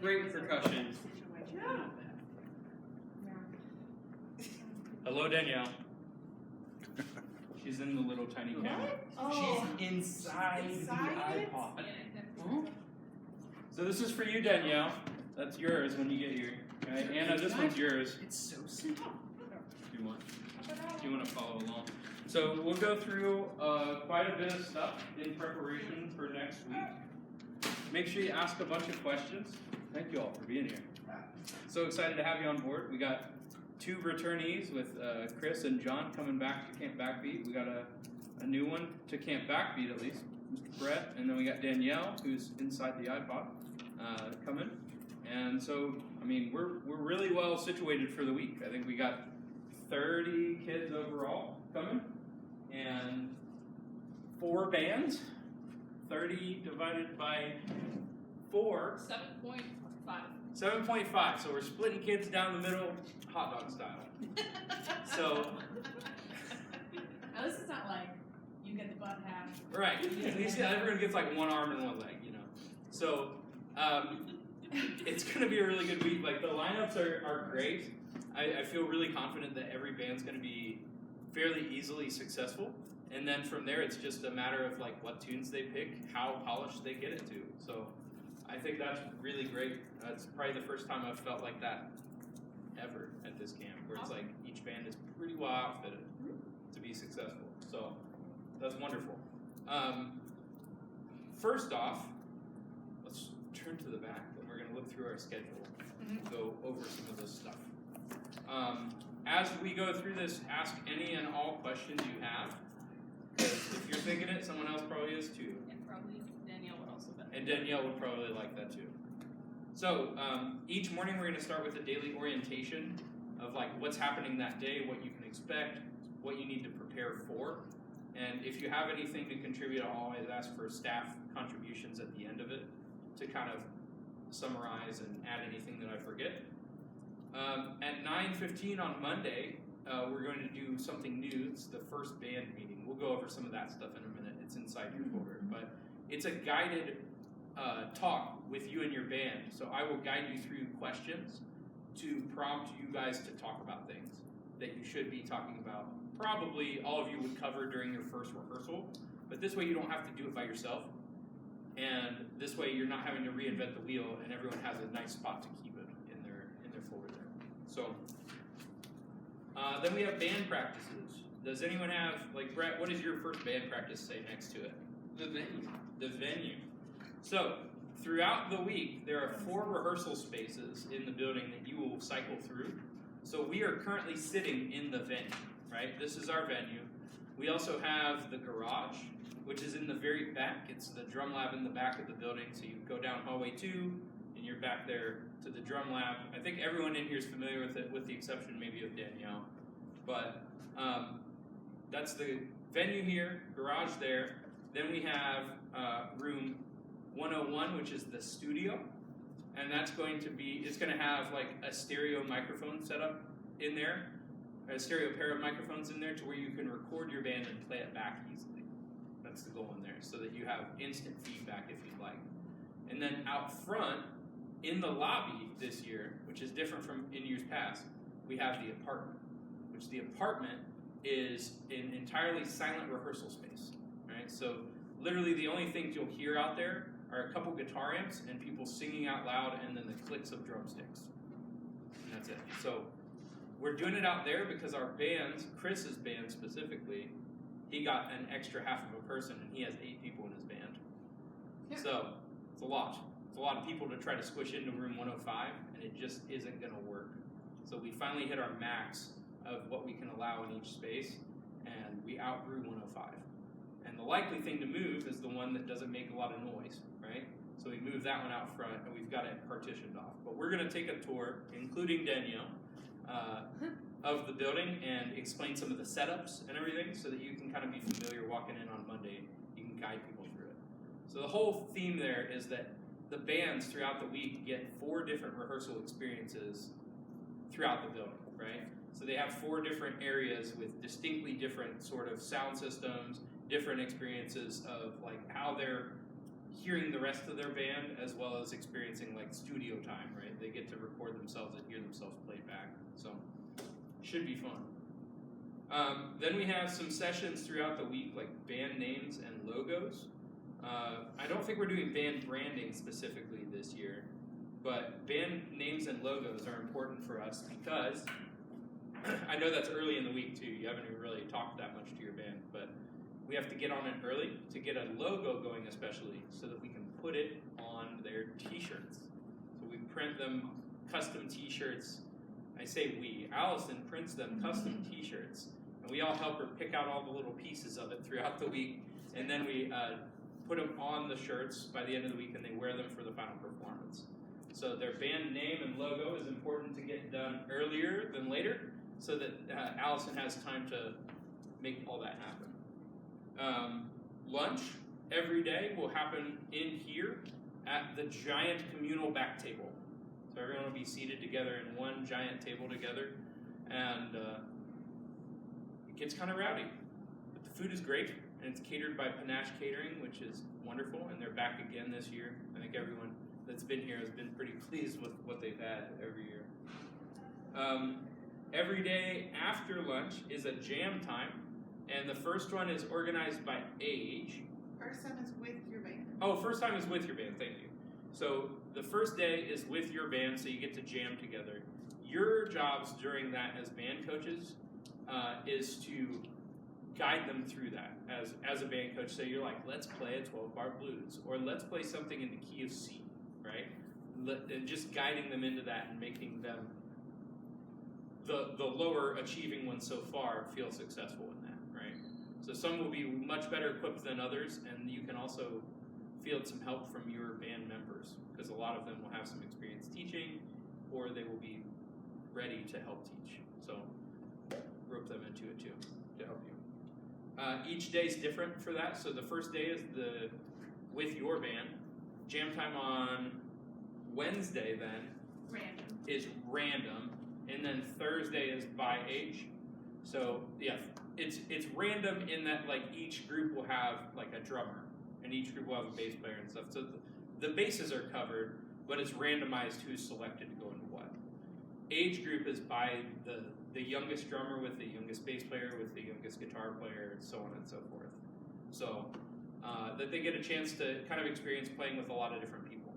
Great percussion. Hello, Danielle. She's in the little tiny camera. Oh. She's inside the it? iPod. So this is for you, Danielle. That's yours when you get here. Okay? Anna, this one's yours. It's so simple. Do you want to follow along? So we'll go through quite a bit of stuff in preparation for next week. Make sure you ask a bunch of questions. Thank you all for being here. So excited to have you on board. We got 2 returnees with Chris and John coming back to Camp BackBeat. We got a new one to Camp BackBeat at least, Mr. Brett, and then we got Danielle, who's inside the iPod, coming. And so, I mean, we're really well situated for the week. I think we got 30 kids overall coming, and 4 bands. 30 divided by 4. 7.5. 7.5. So we're splitting kids down the middle, hot dog style. So. Now this is not like you get the butt half. Right. At least everyone gets like 1 arm and 1 leg, you know. So it's going to be a really good week. Like the lineups are great. I feel really confident that every band's going to be fairly easily successful. And then from there, it's just a matter of like what tunes they pick, how polished they get it to. So I think that's really great. It's probably the first time I've felt like that ever at this camp, where it's like each band is pretty well outfitted to be successful. So that's wonderful. First off, let's turn to the back, and we're going to look through our schedule and go over some of this stuff. As we go through this, ask any and all questions you have. Because if you're thinking it, someone else probably is too. And probably Danielle would also benefit. And Danielle would probably like that too. So each morning we're going to start with a daily orientation of like what's happening that day, what you can expect, what you need to prepare for. And if you have anything to contribute, I'll always ask for staff contributions at the end of it to kind of summarize and add anything that I forget. At 9:15 on Monday, we're going to do something new. It's the first band meeting. We'll go over some of that stuff in a minute. It's inside your folder. But it's a guided talk with you and your band. So I will guide you through questions to prompt you guys to talk about things that you should be talking about. Probably all of you would cover during your first rehearsal. But this way you don't have to do it by yourself. And this way you're not having to reinvent the wheel, and everyone has a nice spot to keep it in their folder there. So then we have band practices. Does anyone have, like Brett, what does your first band practice say next to it? The venue. The venue. So throughout the week, there are 4 rehearsal spaces in the building that you will cycle through. So we are currently sitting in the venue, right? This is our venue. We also have the garage, which is in the very back. It's the drum lab in the back of the building. So you go down hallway 2, and you're back there to the drum lab. I think everyone in here is familiar with it, with the exception maybe of Danielle. But that's the venue here, garage there. Then we have room 101, which is the studio. And that's going to be, it's going to have like a stereo microphone set up in there, a stereo pair of microphones in there to where you can record your band and play it back easily. That's the goal in there, so that you have instant feedback if you'd like. And then out front, in the lobby this year, which is different from in years past, we have the apartment, which the apartment is an entirely silent rehearsal space, right? So literally the only things you'll hear out there are a couple guitar amps and people singing out loud, and then the clicks of drumsticks. And that's it. So we're doing it out there because our bands, Chris's band specifically, he got an extra half of a person, and he has 8 people in his band. Yeah. So it's a lot. It's a lot of people to try to squish into room 105, and it just isn't going to work. So we finally hit our max of what we can allow in each space, and we outgrew 105. And the likely thing to move is the one that doesn't make a lot of noise, right? So we move that one out front, and we've got it partitioned off. But we're going to take a tour, including Danielle, of the building and explain some of the setups and everything so that you can kind of be familiar walking in on Monday. You can guide people through it. So the whole theme there is that the bands throughout the week get 4 different rehearsal experiences throughout the building, right? So they have 4 different areas with distinctly different sort of sound systems, different experiences of like how they're hearing the rest of their band, as well as experiencing like studio time, right? They get to record themselves and hear themselves play back. So, should be fun. Then we have some sessions throughout the week, like band names and logos. I don't think we're doing band branding specifically this year, but band names and logos are important for us because I know that's early in the week too. You haven't even really talked that much to your band, but we have to get on it early to get a logo going, especially so that we can put it on their t-shirts. So we print them custom t-shirts. I say we. Allison prints them custom t-shirts, and we all help her pick out all the little pieces of it throughout the week, and then we put them on the shirts by the end of the week, and they wear them for the final performance. So their band name and logo is important to get done earlier than later, so that Allison has time to make all that happen. Lunch every day will happen in here at the giant communal back table. So everyone will be seated together in one giant table together, and it gets kind of rowdy. But the food is great, and it's catered by Panache Catering, which is wonderful, and they're back again this year. I think everyone that's been here has been pretty pleased with what they've had every year. Every day after lunch is a jam time, and the first one is organized by age. First time is with your band. Oh, first time is with your band, thank you. So the first day is with your band, so you get to jam together. Your jobs during that as band coaches is to guide them through that as a band coach. So you're like, let's play a 12-bar blues, or let's play something in the key of C, right? And just guiding them into that and making them, the lower achieving ones so far, feel successful in that, right? So some will be much better equipped than others, and you can also field some help from your band members, because a lot of them will have some experience teaching, or they will be ready to help teach. So rope them into it too, to help you. Each day is different for that. So the first day is with your band. Jam time on Wednesday then is random, and then Thursday is by age. So yeah, it's random in that like each group will have like a drummer, and each group will have a bass player and stuff. So the bases are covered, but it's randomized who's selected to go into what. Age group is by the youngest drummer with the youngest bass player with the youngest guitar player, and so on and so forth. So that they get a chance to kind of experience playing with a lot of different people.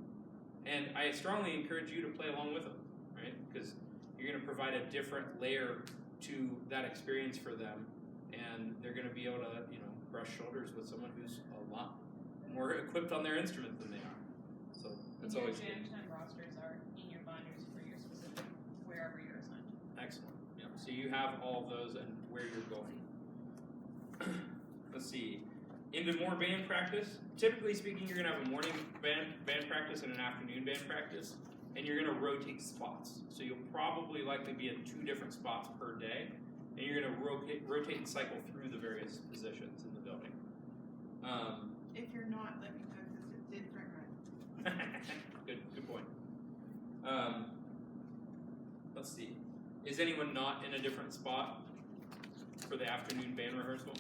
And I strongly encourage you to play along with them, right? Because you're going to provide a different layer to that experience for them, and they're going to be able to, brush shoulders with someone who's a lot more equipped on their instrument than they are. So that's always good. Your jam time rosters are in your binders for your specific wherever you're assigned. Excellent. Yep. So you have all of those and where you're going. Let's see. Into more band practice. Typically speaking, you're going to have a morning band practice and an afternoon band practice, and you're going to rotate spots. So you'll probably likely be in 2 different spots per day, and you're going to rotate and cycle through the various positions in the building. If you're not, let me know, because it's different, right? Good point. Let's see. Is anyone not in a different spot for the afternoon band rehearsal?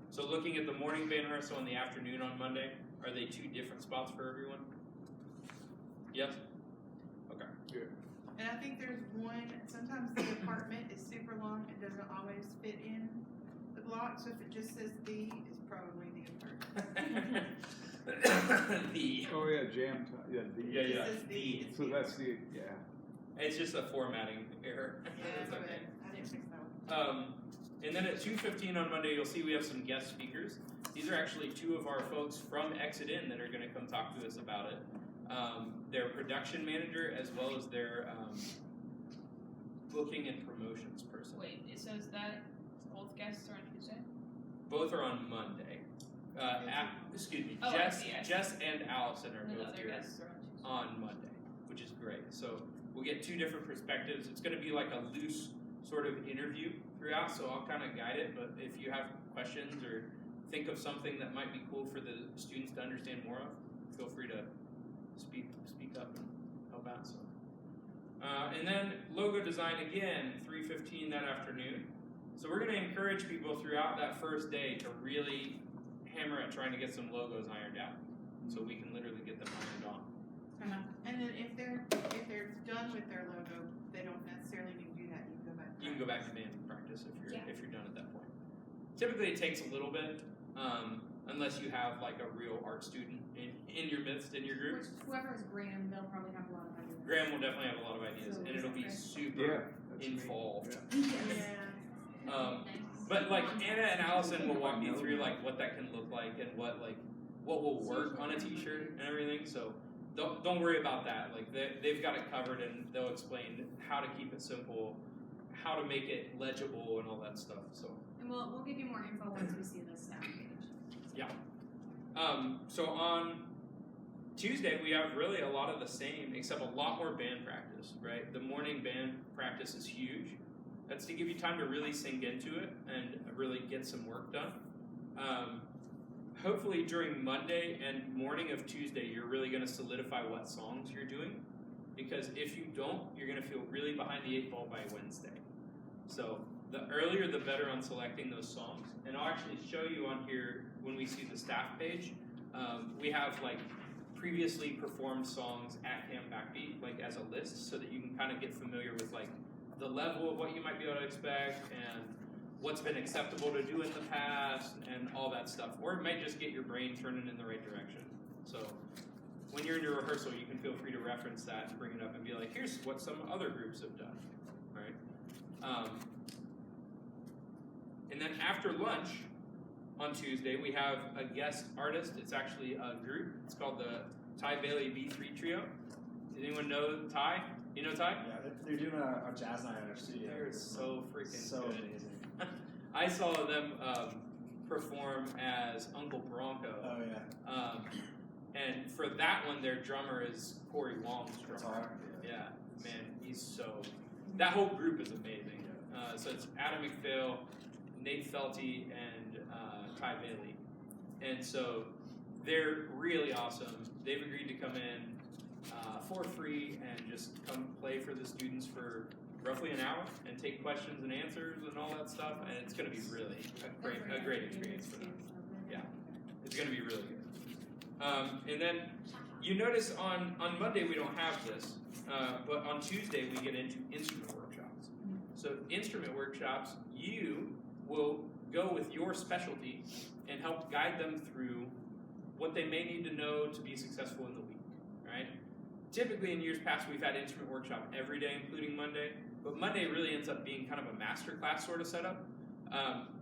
So looking at the morning band rehearsal and the afternoon on Monday, are they 2 different spots for everyone? Yes? Okay. Good. And I think there's one, sometimes the apartment is super long and doesn't always fit in the block, so if it just says the, it's probably the apartment. The. Oh yeah, jam time. Yeah, the. Yeah, yeah. It says the, The. it's So the- that's the It's just a formatting error. Yeah, It's that's okay. okay. I didn't fix that one. And then at 2:15 on Monday, you'll see we have some guest speakers. These are actually 2 of our folks from Exit In that are going to come talk to us about it. Their production manager as well as their booking and promotions person. Wait, so is that both guests are on Tuesday? Both are on Monday. Excuse me, Oh, I Jess, see, I see. Jess and Allison are And then both other here guests are on Tuesday. on Monday, which is great. So we'll get 2 different perspectives. It's going to be like a loose sort of interview throughout, so I'll kind of guide it. But if you have questions or think of something that might be cool for the students to understand more of, feel free to speak up and help out. So, and then logo design again, 3:15 that afternoon. So we're going to encourage people throughout that first day to really hammer at trying to get some logos ironed out, so we can literally get them ironed on. And then if with their logo, they don't necessarily need to do that. You can go back. You can go back to band practice if you're Yeah. done at that point. Typically, it takes a little bit, unless you have like a real art student in your midst in your group. Which, whoever is Graham, they'll probably have a lot of ideas. Graham will definitely have a lot of ideas, So and it'll be okay. super that's involved. Yeah. But like Anna and Allison will walk you through like what that can look like and what will work on a T-shirt and everything. So don't worry about that. Like they've got it covered, and they'll explain how to keep it simple, how to make it legible, and all that stuff. So And we'll give you more info once we see the staff page. yeah. So on Tuesday we have really a lot of the same, except a lot more band practice. Right, the morning band practice is huge. That's to give you time to really sink into it and really get some work done. Hopefully during Monday and morning of Tuesday, you're really going to solidify what songs you're doing. Because if you don't, you're going to feel really behind the 8 ball by Wednesday. So the earlier the better on selecting those songs. And I'll actually show you on here when we see the staff page. We have like previously performed songs at Camp BackBeat like as a list so that you can kind of get familiar with like the level of what you might be able to expect and what's been acceptable to do in the past and all that stuff. Or it might just get your brain turning in the right direction. So when you're in your rehearsal, you can feel free to reference that and bring it up and be like, here's what some other groups have done, right? And then after lunch on Tuesday, we have a guest artist. It's actually a group. It's called the Ty Bailey B3 Trio. Does anyone know Ty? You know Ty? Yeah, they're doing a jazz night at our studio. They're so freaking so good. amazing. I saw them perform as Uncle Bronco. Oh yeah. And for that one, their drummer is Corey Wong's drummer. Guitar, Yeah, man, he's so. That whole group is amazing. So it's Adam McPhail, Nate Felty, and Ty Bailey. And so they're really awesome. They've agreed to come in for free and just come play for the students for roughly an hour and take questions and answers and all that stuff. And it's going to be really a great experience for them. Yeah, it's going to be really good. And then you notice on Monday we don't have this, but on Tuesday we get into instrument workshops. So instrument workshops, you will go with your specialty and help guide them through what they may need to know to be successful in the week, right? Typically in years past we've had instrument workshop every day, including Monday, but Monday really ends up being kind of a master class sort of setup.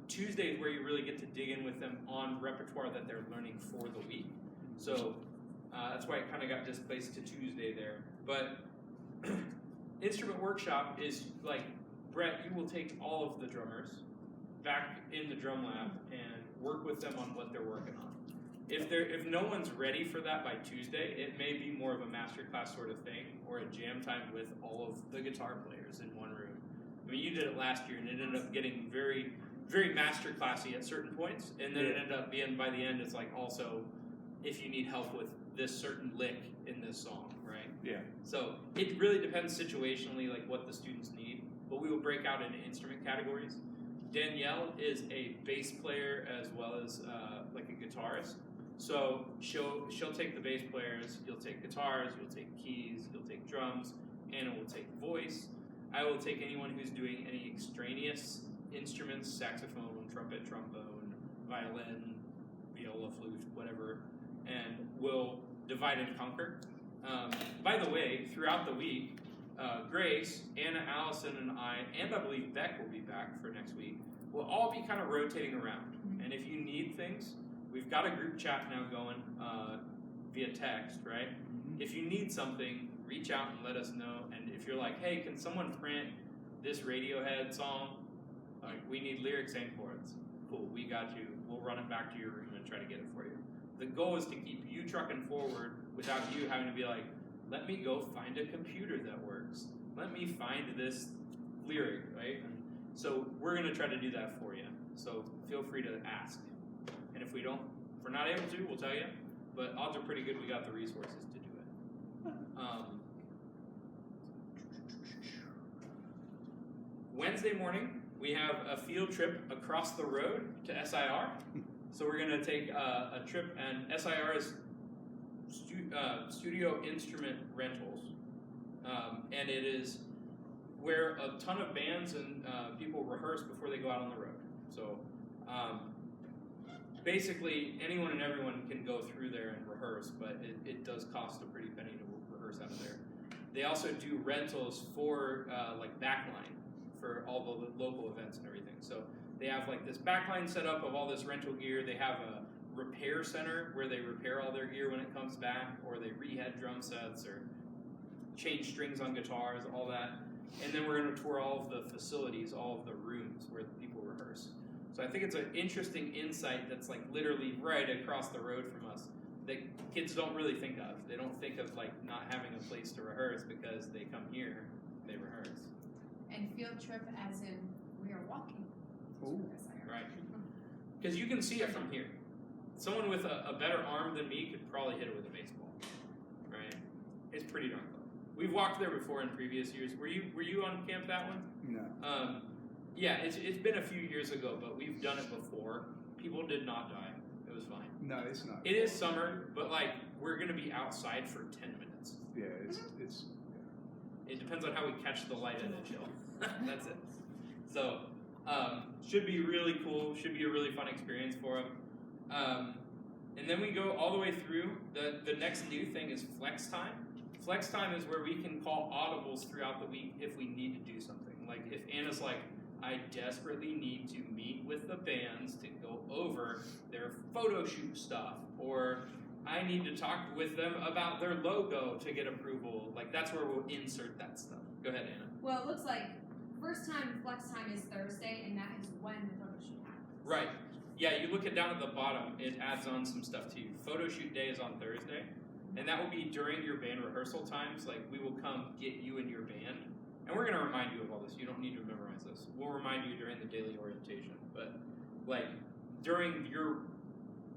Tuesday is where you really get to dig in with them on repertoire that they're learning for the week. So that's why it kind of got displaced to Tuesday there. But instrument workshop is like, Brett, you will take all of the drummers back in the drum lab and work with them on what they're working on. If no one's ready for that by Tuesday, it may be more of a master class sort of thing or a jam time with all of the guitar players in one room. I mean, you did it last year and it ended up getting very, very master classy at certain points, and then it ended up being by the end it's like also if you need help with this certain lick in this song, right? Yeah. So it really depends situationally like what the students need, but we will break out into instrument categories. Danielle is a bass player as well as like a guitarist. So she'll take the bass players, you'll take guitars, you'll take keys, you'll take drums, Anna will take voice. I will take anyone who's doing any extraneous instruments, saxophone, trumpet, trombone, violin, viola, flute, whatever, and we'll divide and conquer. By the way, throughout the week, Grace, Anna, Allison, and I believe Beck will be back for next week. We'll all be kind of rotating around. And if you need things, we've got a group chat now going via text, right? If you need something, reach out and let us know. And if you're like, hey, can someone print this Radiohead song? Like, we need lyrics and chords. Cool, we got you. We'll run it back to your room and try to get it for you. The goal is to keep you trucking forward without you having to be like, let me go find a computer that works. Let me find this lyric, right? And so we're going to try to do that for you. So feel free to ask. And if we're not able to, we'll tell you. But odds are pretty good we got the resources to do it. Wednesday morning, we have a field trip across the road to SIR. So we're going to take a trip, and SIR is Studio Instrument Rentals. and it is where a ton of bands and people rehearse before they go out on the road. So basically, anyone and everyone can go through there and rehearse, but it does cost a pretty penny to rehearse out of there. They also do rentals for like backline for all the local events and everything. So they have like this backline set up of all this rental gear. They have a repair center where they repair all their gear when it comes back, or they rehead drum sets or change strings on guitars, all that. And then we're going to tour all of the facilities, all of the rooms where the people rehearse. So I think it's an interesting insight that's like literally right across the road from us that kids don't really think of. They don't think of like not having a place to rehearse because they come here, they rehearse. And field trip as in we are walking. Ooh. Right. Because you can see it from here. Someone with a better arm than me could probably hit it with a baseball. Right? It's pretty darn close. We've walked there before in previous years. Were you on camp that one? No. Yeah, it's been a few years ago, but we've done it before. People did not die. It was fine. No, it's not. It is summer, but like we're gonna be outside for 10 minutes. Yeah, it's. It depends on how we catch the light and the chill. That's it. So should be really cool. Should be a really fun experience for them. And then we go all the way through. The next new thing is flex time. Flex time is where we can call audibles throughout the week if we need to do something. Like if Anna's like, I desperately need to meet with the bands to go over their photo shoot stuff, or I need to talk with them about their logo to get approval. Like that's where we'll insert that stuff. Go ahead, Anna. Well, it looks like first time flex time is Thursday, and that is when the photo shoot happens. Right. Yeah, you look it down at the bottom, it adds on some stuff to you. Photo shoot day is on Thursday, and that will be during your band rehearsal times. Like we will come get you and your band, and we're gonna remind you of all this. You don't need to memorize this. We'll remind you during the daily orientation. But like during your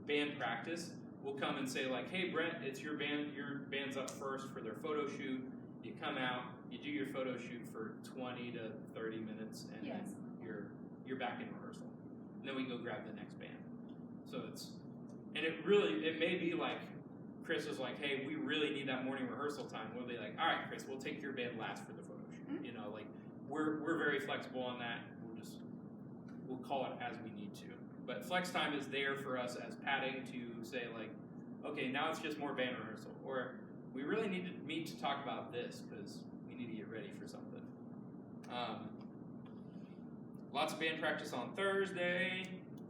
band practice, we'll come and say like, hey Brent, it's your band. Your band's up first for their photo shoot. You come out, you do your photo shoot for 20 to 30 minutes, and Yes. then you're back in rehearsal. And then we go grab the next band. So it may be like Chris was like, hey, we really need that morning rehearsal time. We'll be like, all right, Chris, we'll take your band last for the photo shoot. Mm-hmm. You know, like we're very flexible on that. We'll call it as we need to. But flex time is there for us as padding to say like, okay, now it's just more band rehearsal, or we really need to meet to talk about this because we need to get ready for something. Lots of band practice on Thursday,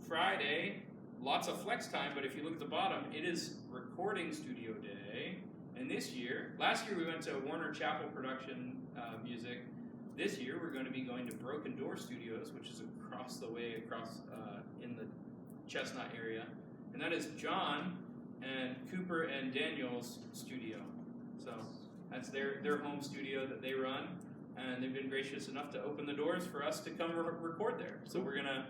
Friday, lots of flex time, but if you look at the bottom, it is recording studio day. And last year we went to Warner Chapel Production Music. This year we're going to be going to Broken Door Studios, which is across the way, in the Chestnut area. And that is John and Cooper and Daniel's studio. So that's their home studio that they run. And they've been gracious enough to open the doors for us to come record there. So we're gonna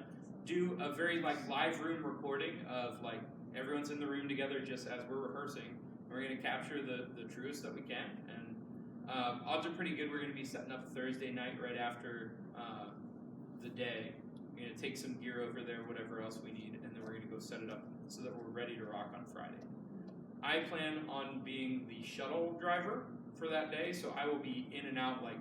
do a very like live room recording of like everyone's in the room together just as we're rehearsing. And we're gonna capture the truest that we can. And odds are pretty good. We're gonna be setting up Thursday night right after the day. We're gonna take some gear over there, whatever else we need, and then we're gonna go set it up so that we're ready to rock on Friday. I plan on being the shuttle driver for that day, so I will be in and out like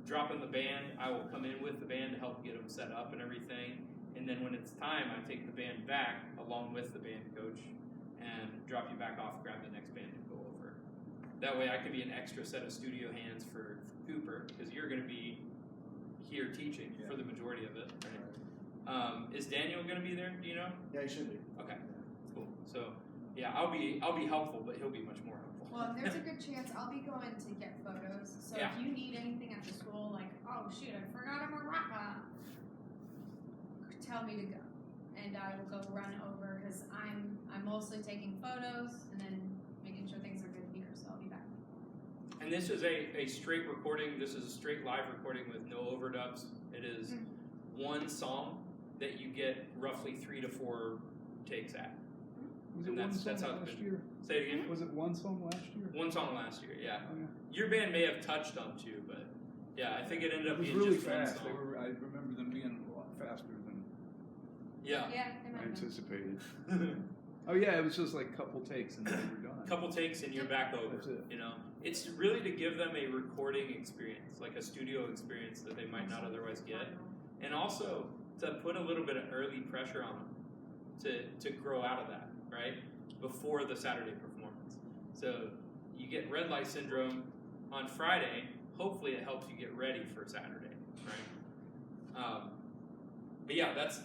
dropping the band. I will come in with the band to help get them set up and everything. And then when it's time, I take the band back along with the band coach and drop you back off, grab the next band and go over. That way I can be an extra set of studio hands for Cooper because you're going to be here teaching for the majority of it. Right? Is Daniel going to be there? Do you know? Yeah, you should be. Okay, cool. So yeah, I'll be helpful, but he'll be much more helpful. Well, there's a good chance I'll be going to get photos. So Yeah. if you need anything at the school, like, oh shoot, I forgot a maraca, tell me to go, and I will go run over because I'm mostly taking photos and then making sure things are good here. So I'll be back. And this is a straight recording. This is a straight live recording with no overdubs. It is one song that you get roughly 3 to 4 takes at. Was And it one that's song how it's last been. year? Say it again. Was it one song last year? One song last year, yeah. Oh, yeah. Your band may have touched on 2, but yeah, I think it ended up It was being really just fast. one song. I remember them being a lot faster than Yeah. Yeah, they might I have. anticipated. Oh yeah, it was just like a couple takes and then we were done. Couple takes and you're back over. That's it. You know. it's really to give them a recording experience, like a studio experience that they might not otherwise get, and also to put a little bit of early pressure on them to grow out of that, right, before the Saturday performance. So you get red light syndrome on Friday. Hopefully it helps you get ready for Saturday, right? But yeah, that's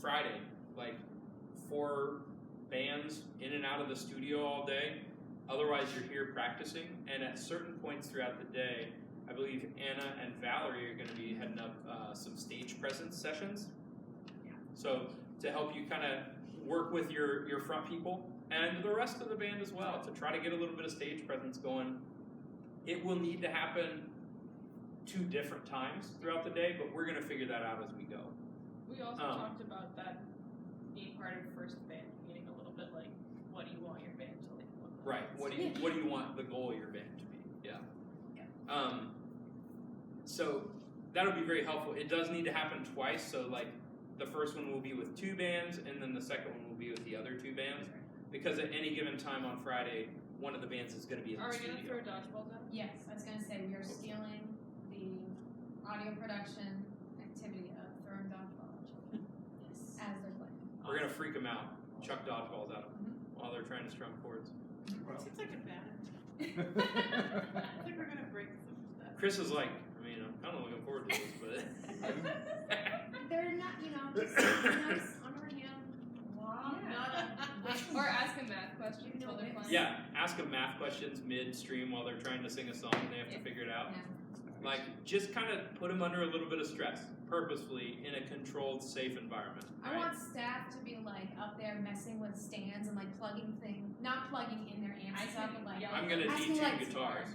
Friday. Like 4 bands in and out of the studio all day. Otherwise, you're here practicing, and at certain points throughout the day, I believe Anna and Valerie are going to be heading up some stage presence sessions. Yeah. So to help you kind of work with your front people and the rest of the band as well to try to get a little bit of stage presence going. It will need to happen 2 different times throughout the day, but we're going to figure that out as we go. We also talked about that being part of first band meeting a little bit, like what do you want your band to look like? Right. What do you want the goal of your band to be? Yeah. So that'll be very helpful. It does need to happen twice. So like the first one will be with 2 bands, and then the second one will be with the other 2 bands. Because at any given time on Friday, one of the bands is going to be in Are the we gonna studio. throw dodgeballs at 'em? Yes, I was gonna say we are stealing the audio production activity of throwing dodgeball at children Yes. as they're playing. We're going to freak them out, chuck dodgeballs at them while they're trying to strum chords. Wow. Seems like a bad idea. I think we're gonna break some stuff. Chris is like, I mean, I'm kind of looking forward to this, but They're not, just nice underhand. Wow. Yeah. Not a, Or ask a math question while they're playing. yeah, ask them math questions mid-stream while they're trying to sing a song and they have to figure it out. Yeah. Like, just kind of put them under a little bit of stress, purposefully, in a controlled, safe environment. I right? want staff to be like up there messing with stands and like plugging things, not plugging in their amps and stuff, but like. Yeah. I'm going to asking, D2 like, guitars.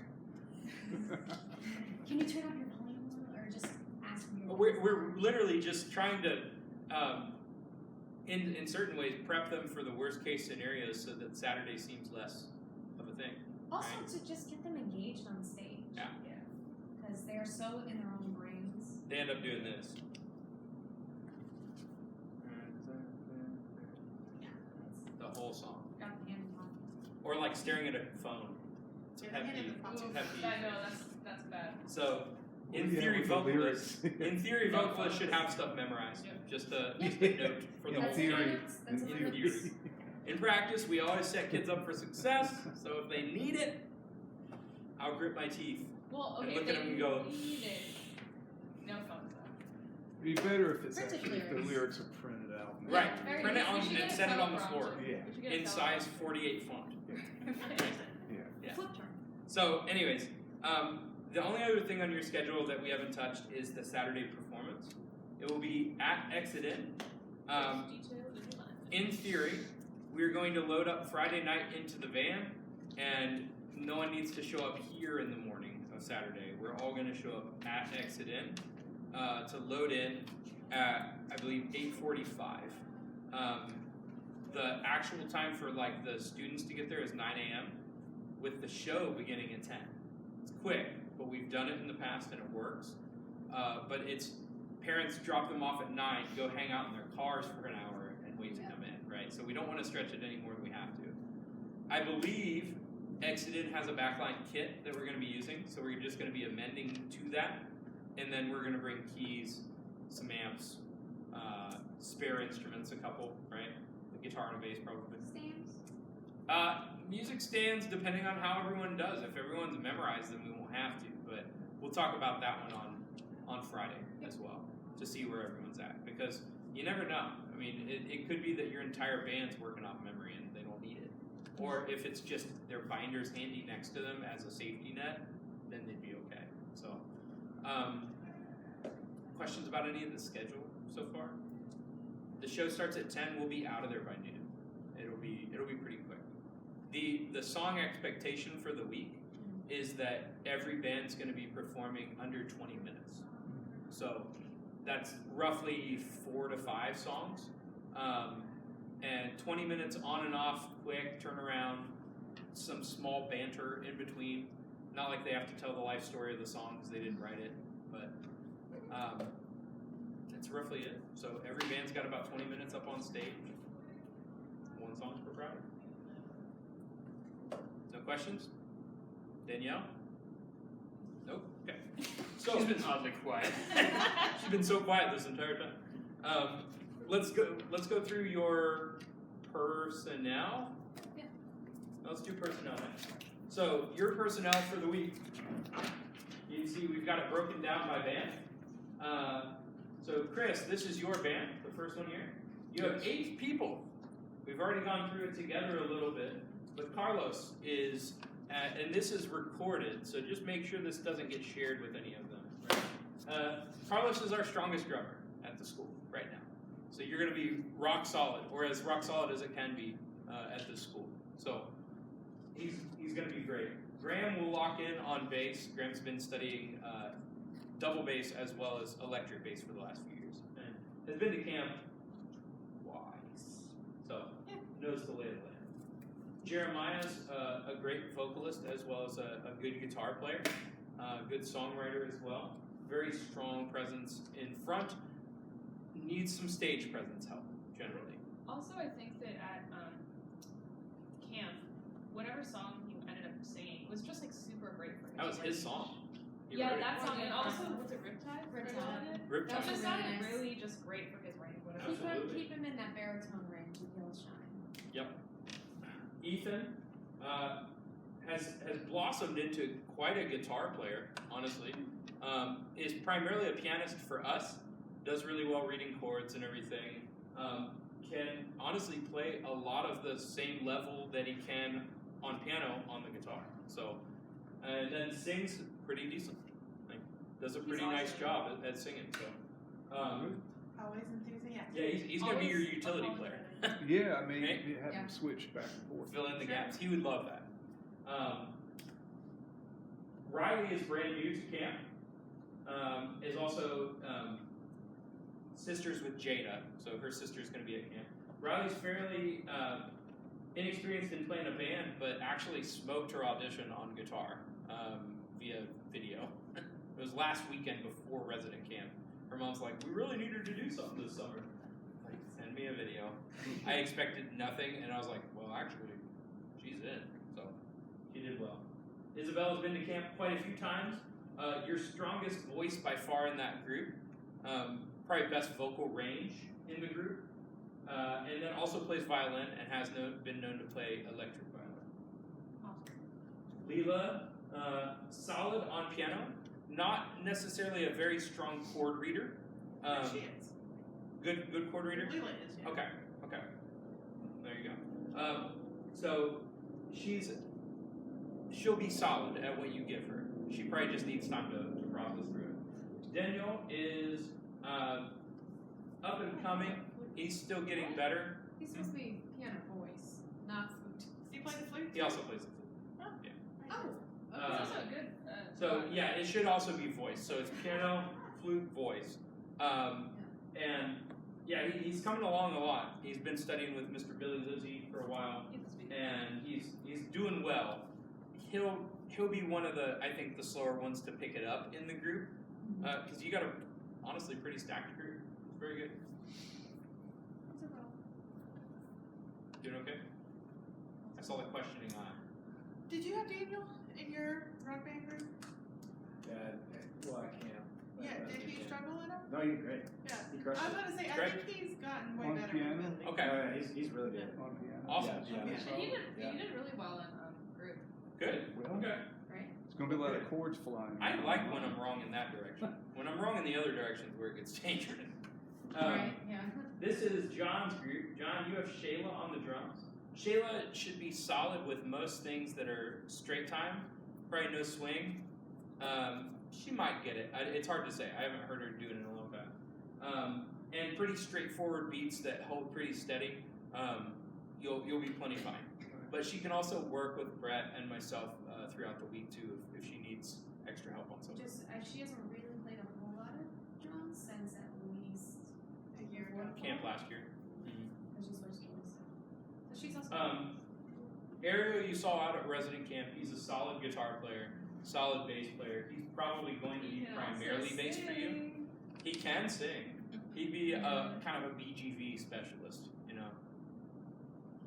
Can you turn up your volume or just ask me? We're literally just trying to, in certain ways, prep them for the worst case scenarios so that Saturday seems less of a thing. Also right. to just get them engaged on stage. Yeah. Because they're so in their own brains. They end up doing this. Yeah. The whole song. Got the hand in pocket. Or like staring at a phone. It's a Yeah, pet the hand in peeve. the It's a pocket. pet peeve. I know, that's bad. So, in Yeah, theory, with the vocalists, lyrics. in theory, vocalists should have stuff memorized. Yeah. Just a note for the In whole theory. thing. That's In a theory. little- In practice, we always set kids up for success. So if they need it, I'll grit my teeth. Well, And okay, look if at they 'em and go, need it. No phones though. It'd be better if it's Printed actually, if the lyrics. lyrics are printed out. Yeah, Right. very Print it easy. on We should get and a set it on the teleprompter. floor Yeah. We should get a in size teleprompter. 48 font. Yeah. Flip turn. So, anyways, the only other thing on your schedule that we haven't touched is the Saturday performance. It will be at Exit In. In theory, we're going to load up Friday night into the van, and no one needs to show up here in the morning of Saturday. We're all going to show up at Exit In to load in at, I believe, 8:45. The actual time for like the students to get there is 9 a.m. with the show beginning at 10. It's quick, but we've done it in the past and it works. But it's parents drop them off at 9, go hang out in their cars for an hour and wait to come in, right? So we don't want to stretch it any more than we have to. I believe Exit In has a backline kit that we're going to be using, so we're just going to be amending to that, and then we're going to bring keys, some amps, spare instruments, a couple, right? A guitar and a bass probably. Stands. Music stands depending on how everyone does. If everyone's memorized them, we won't have to, but we'll talk about that one on Friday as well to see where everyone's at, because you never know. I mean, it could be that your entire band's working off memory and they don't need it. Or if it's just their binders handy next to them as a safety net, then they'd be okay. So, questions about any of the schedule so far? The show starts at 10. We'll be out of there by noon. It'll be pretty quick. The song expectation for the week is that every band's going to be performing under 20 minutes. So that's roughly 4 to 5 songs. And 20 minutes on and off, quick, turnaround, some small banter in between. Not like they have to tell the life story of the song because they didn't write it, but that's roughly it. So every band's got about 20 minutes up on stage. 1 song per Friday. No questions? Danielle? Nope. Okay. So She's been oddly quiet. she's been so quiet this entire time. Let's go through your personnel. Yeah. Let's do personnel next. So your personnel for the week. You can see we've got it broken down by band. So Chris, this is your band, the first one here. You have 8 people. We've already gone through it together a little bit, but Carlos is, and this is recorded, so just make sure this doesn't get shared with any of them. Right? Carlos is our strongest drummer at the school right now. So you're going to be rock solid, or as rock solid as it can be at this school. So he's going to be great. Graham will lock in on bass. Graham's been studying double bass as well as electric bass for the last few years, and has been to camp twice, so knows the lay of the land. Jeremiah's a great vocalist as well as a good guitar player, good songwriter as well. Very strong presence in front. Needs some stage presence help generally. Also, I think that at camp, whatever song you ended up singing was just like super great for him. That was his song. He Yeah, wrote it. that song, and also was it Riptide? Riptide. Riptide. That It just was sounded really nice. really just great for his range. Whatever. Absolutely. Keep him in that baritone range and he'll shine. Ethan has blossomed into quite a guitar player, honestly. Is primarily a pianist for us, does really well reading chords and everything. Can honestly play a lot of the same level that he can on piano on the guitar. So, and then sings pretty decent. Like, does a pretty nice job at singing. So, Always enthusiastic. yeah, he's gonna be your Always utility player. Yeah, I mean, Right? you have Yeah. them switch back and forth. Fill in the gaps. He would love that. Riley is brand new to camp. Is also sisters with Jada, so her sister's going to be at camp. Riley's fairly inexperienced in playing a band, but actually smoked her audition on guitar via video. It was last weekend before resident camp. Her mom's like, "We really need her to do something this summer." Like, send me a video. I expected nothing, and I was like, "Well, actually, she's in." So she did well. Isabella's been to camp quite a few times. Your strongest voice by far in that group. Probably best vocal range in the group. And then also plays violin and has been known to play electric violin. Leela, solid on piano. Not necessarily a very strong chord reader. She is. Good chord reader? Leela is, yeah. Okay. There you go. So she'll be solid at what you give her. She probably just needs time to process through it. Daniel is up and coming. He's still getting better. He's supposed to be piano voice, not flute. Does he play the flute? He also plays the flute. Oh, He's also a good. So yeah, it should also be voice. So it's piano, flute, voice. And yeah, he's coming along a lot. He's been studying with Mr. Billy Lizzie for a while, and he's doing well. He'll be one of the, I think, the slower ones to pick it up in the group, because you got a honestly pretty stacked group. It's very good. Doing okay? I saw the questioning eye. Did you have Daniel in your rock band group? Well, I can't. Yeah, did he struggle in them? No, you're great. Yeah. He I crushed was it. about to say, I Great. think he's gotten way On better piano? with Billy. Okay. He's really good. On piano. Awesome. Yeah, Yeah. And he did really well in group. Good. Well, Okay. it's going to be a lot of chords flying. I like when I'm wrong in that direction. When I'm wrong in the other direction is where it gets dangerous. Right, yeah. This is John's group. John, you have Shayla on the drums. Shayla should be solid with most things that are straight time. Probably no swing. She might get it. It's hard to say. I haven't heard her do it in a long time. And pretty straightforward beats that hold pretty steady. You'll be plenty fine. But she can also work with Brett and myself throughout the week too if she needs extra help on something. Just she hasn't really played a whole lot of drums since at least A year ago. Camp last year. when she switched drums. So she's also Ariel, you saw out at resident camp. He's a solid guitar player, solid bass player. He's probably going to be primarily bass for you. He can sing. He'd be a kind of a BGV specialist, you know.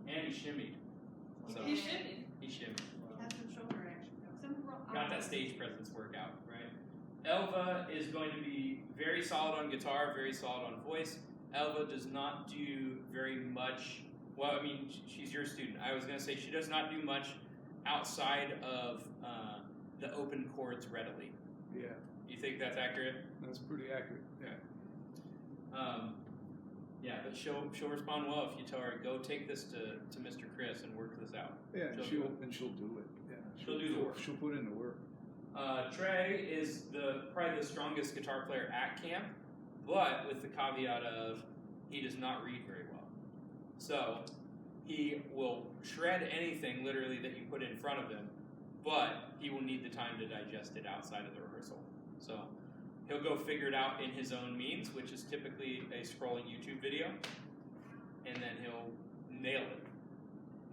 And he shimmied. So He should. he shimmied. He has some shoulder action. So got that stage presence workout, right? Elva is going to be very solid on guitar, very solid on voice. Elva does not do very much. Well, I mean, she's your student. I was going to say she does not do much outside of the open chords readily. Yeah, You think that's accurate? that's pretty accurate. Yeah. Yeah, but she'll respond well if you tell her, go take this to Mr. Chris and work this out. Yeah, She'll do she'll do it. Yeah, She'll do the work. She'll put in the work. Trey is probably the strongest guitar player at camp, but with the caveat of he does not read very well. So he will shred anything literally that you put in front of him, but he will need the time to digest it outside of the rehearsal. So he'll go figure it out in his own means, which is typically a scrolling YouTube video, and then he'll nail it.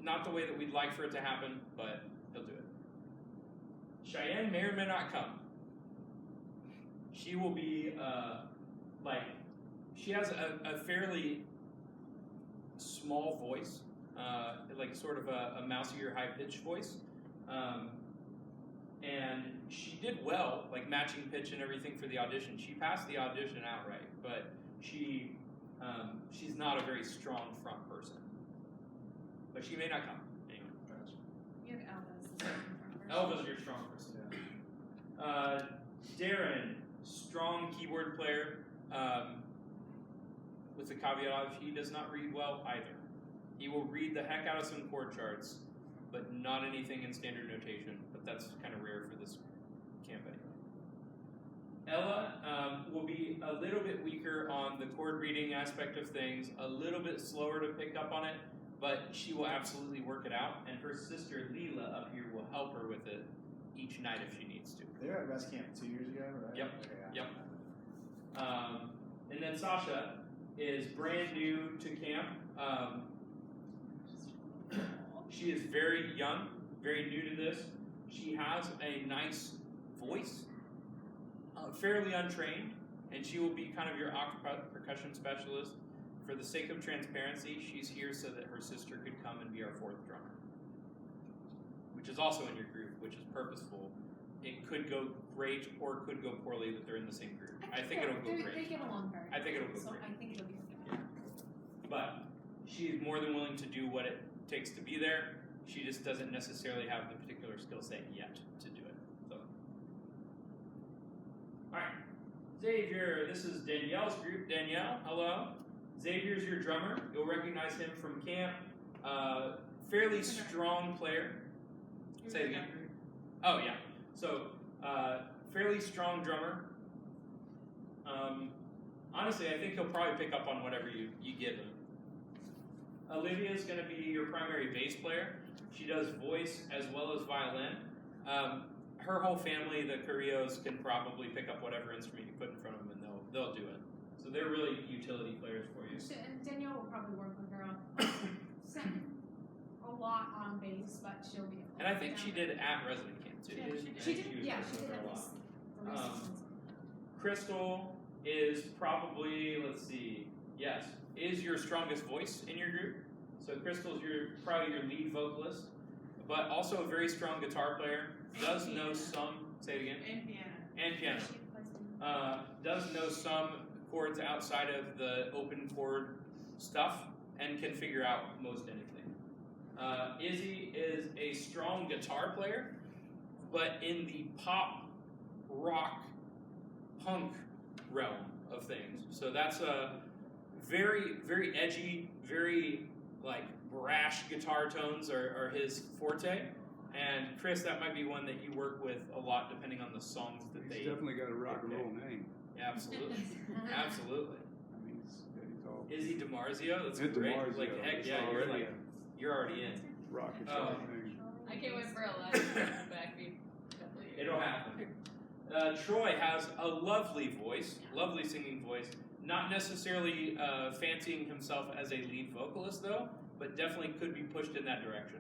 Not the way that we'd like for it to happen, but he'll do it. Cheyenne may or may not come. She will be, she has a fairly small voice, like sort of a mousy or high-pitched voice. And she did well, like matching pitch and everything for the audition. She passed the audition outright, but she's not a very strong front person. But she may not come. Anyway. You have Elvis. Elva's your strong person. Yeah. Darren, strong keyboard player, with the caveat of he does not read well either. He will read the heck out of some chord charts, but not anything in standard notation. But that's kind of rare for this camp anyway. Ella will be a little bit weaker on the chord reading aspect of things, a little bit slower to pick up on it, but she will absolutely work it out. And her sister Leela up here will help her with it each night if she needs to. They were at Rest Camp 2 years ago, right? Yep. Okay, Yep. And then Sasha is brand new to camp. She is very young, very new to this. She has a nice voice, fairly untrained, and she will be kind of your percussion specialist. For the sake of transparency, she's here so that her sister could come and be our fourth drummer, which is also in your group, which is purposeful. It could go great or it could go poorly that they're in the same group. I think it'll go great. They get along very I think it'll go so great. I think it'll be okay. But she's more than willing to do what it takes to be there. She just doesn't necessarily have the particular skill set yet to do it. So, all right, Xavier. This is Danielle's group. Danielle, hello. Xavier's your drummer. You'll recognize him from camp. Fairly strong player. Say it again. Oh yeah. So fairly strong drummer. Honestly, I think he'll probably pick up on whatever you give him. Olivia's going to be your primary bass player. She does voice as well as violin. Her whole family, the Carrillos, can probably pick up whatever instrument you put in front of them, and they'll do it. So they're really utility players for you. And Danielle will probably work with her on a lot on bass, but she'll be able to. And I think she did at resident camp too. Yeah, And she did. was Yeah, working she did with her at a lot. least. The least Um, expensive. Crystal is probably, is your strongest voice in your group. So Crystal's probably your lead vocalist, but also a very strong guitar player. Does know some, say it again, And piano. and piano. She plays in- Does know some chords outside of the open chord stuff and can figure out most anything. Izzy is a strong guitar player, but in the pop, rock, punk realm of things. So that's a very, very edgy, very brash guitar tones are his forte. And Chris, that might be one that you work with a lot depending on the songs that He's they. definitely got a rock and roll name. Absolutely, absolutely. I mean, he's all Izzy DiMarzio, that's Ed great. DiMarzio, Heck it's yeah, already you're already in. rock and Oh. roll thing. I can't wait for a live BackBeat. It'll happen. Troy has a lovely voice, lovely singing voice. Not necessarily fancying himself as a lead vocalist though, but definitely could be pushed in that direction.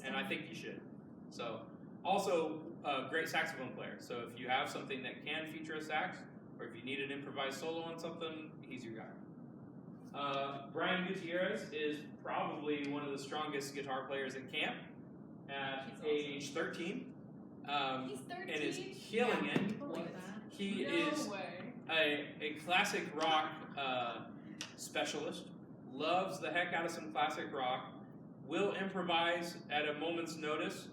And I think he should. So, also a great saxophone player. So if you have something that can feature a sax, or if you need an improvised solo on something, he's your guy. Brian Gutierrez is probably one of the strongest guitar players at camp. At He's awesome. age 13, He's 13. and is killing Yeah, it. believe that. He no is way. a classic rock specialist. Loves the heck out of some classic rock. Will improvise at a moment's notice,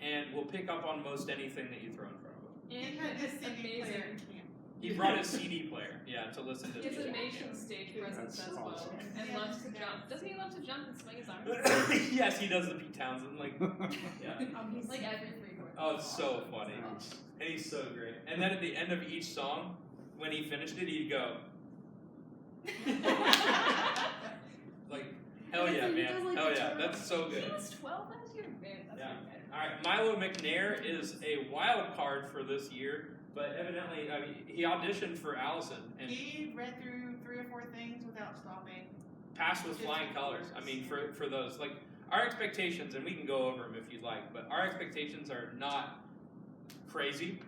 and will pick up on most anything that you throw in front of him. And He had his it's CD player amazing. in camp. He brought his CD player, to listen to. He has music. amazing stage presence That's as well, awesome. and Yeah. loves to jump. Doesn't he love to jump and swing his arms? Yes, he does the Pete Townsend, like, yeah. Oh, he's Like every 3/4. Oh, it's so funny. And he's so great. And then at the end of each song, when he finished it, he'd go, like, hell yeah, He man. does, like, Hell the yeah. twirl. That's so He good. was 12 last year? Man, that's Yeah. pretty good. Alright, Milo McNair is a wild card for this year, but evidently, I mean, he auditioned for Allison and He read through 3 or 4 things without stopping. passed with flying colors. I mean, for those, like, our expectations, and we can go over them if you'd like, but our expectations are not crazy.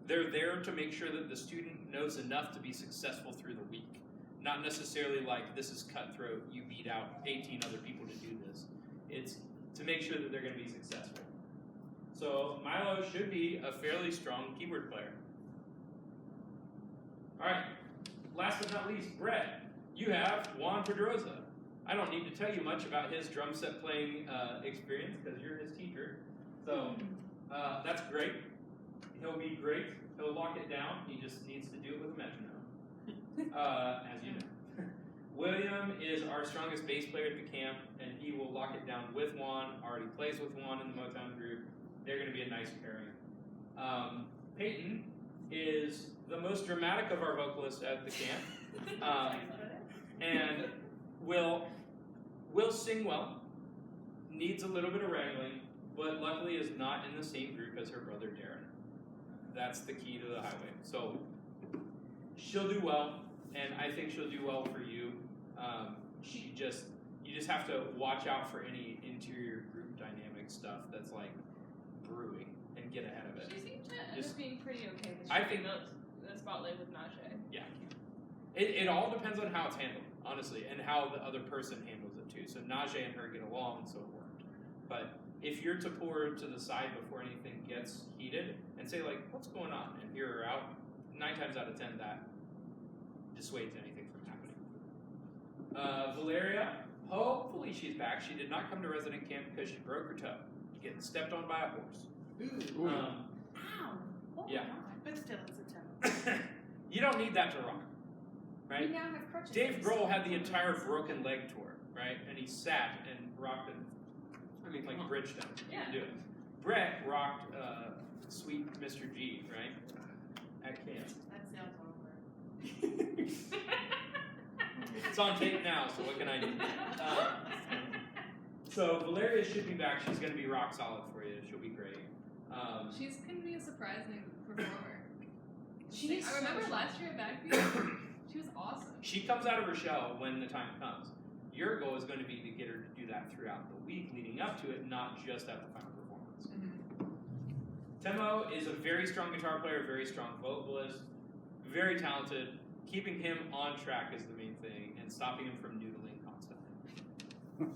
They're there to make sure that the student knows enough to be successful through the week. Not necessarily like, this is cutthroat, you beat out 18 other people to do this. It's to make sure that they're going to be successful. So Milo should be a fairly strong keyboard player. Alright, last but not least, Brett. You have Juan Pedroza. I don't need to tell you much about his drum set playing experience because you're his teacher. So that's great. He'll be great. He'll lock it down. He just needs to do it with a metronome, as you know. William is our strongest bass player at the camp, and he will lock it down with Juan. Already plays with Juan in the Motown group. They're going to be a nice pairing. Peyton is the most dramatic of our vocalists at the camp, and will sing well. Needs a little bit of wrangling, but luckily is not in the same group as her brother Darren. That's the key to the highway. So she'll do well, and I think she'll do well for you. You just have to watch out for any interior group dynamic stuff that's like brewing and get ahead of it. She seemed to end Just- up being pretty okay this I year. think- The spotlight with Najee. Yeah. It all depends on how it's handled, honestly, and how the other person handles it too. So Najee and her get along, so it worked. But if you're to pour her to the side before anything gets heated and say like, what's going on, and hear her out, 9 times out of 10 that dissuades anything from happening. Valeria, hopefully she's back. She did not come to resident camp because she broke her toe getting stepped on by a horse. Ooh. Ow! Oh Yeah. my God. But still, it's a toe. You don't need that to rock, right? We now have crutches. Dave Grohl had the entire broken leg tour, right? And he sat and rocked it like Bridgestone. You Yeah. can do it. Brett rocked Sweet Mr. G, right? At camp. That sounds awkward. It's on tape now, so what can I do? So Valeria should be back. She's going to be rock solid for you. She'll be great. She's gonna be a surprising performer. She's I remember so last year at BackBeat, she was awesome. She comes out of her shell when the time comes. Your goal is going to be to get her to do that throughout the week leading up to it, not just at the final performance. Temo is a very strong guitar player, very strong vocalist, very talented. Keeping him on track is the main thing, and stopping him from noodling constantly.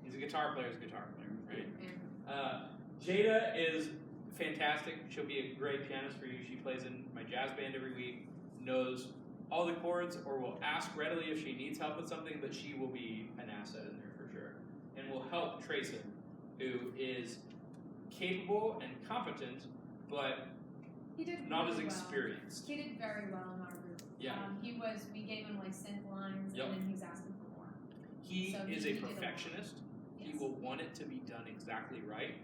He's a guitar player, right? Jada is fantastic. She'll be a great pianist for you. She plays in my jazz band every week, knows all the chords, or will ask readily if she needs help with something, but she will be an asset in there for sure. And will help Trayson, who is capable and competent, but He did not really as well. experienced. He did very well in our group. Yeah. We gave him like synth lines, Yep. and then he's asking for more. He So is he a did a lot. perfectionist. He Yes. will want it to be done exactly right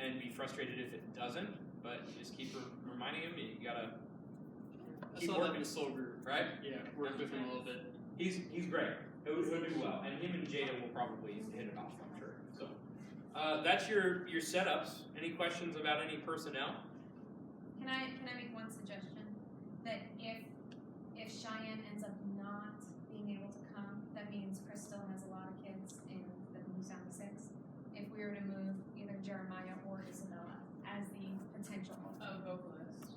and be frustrated if it doesn't, but you just keep reminding him you gotta I keep saw that working, in the soul group. right? Yeah, worked with him a little bit. He's great. He'll do well, and him and Jada will probably hit it off, I'm sure. So that's your setups. Any questions about any personnel? Can I make one suggestion? That if Cheyenne ends up not being able to come, that means Crystal has a lot of kids in the Blue Sound 6. If we were to move either Jeremiah or Isabella as the potential. A vocalist.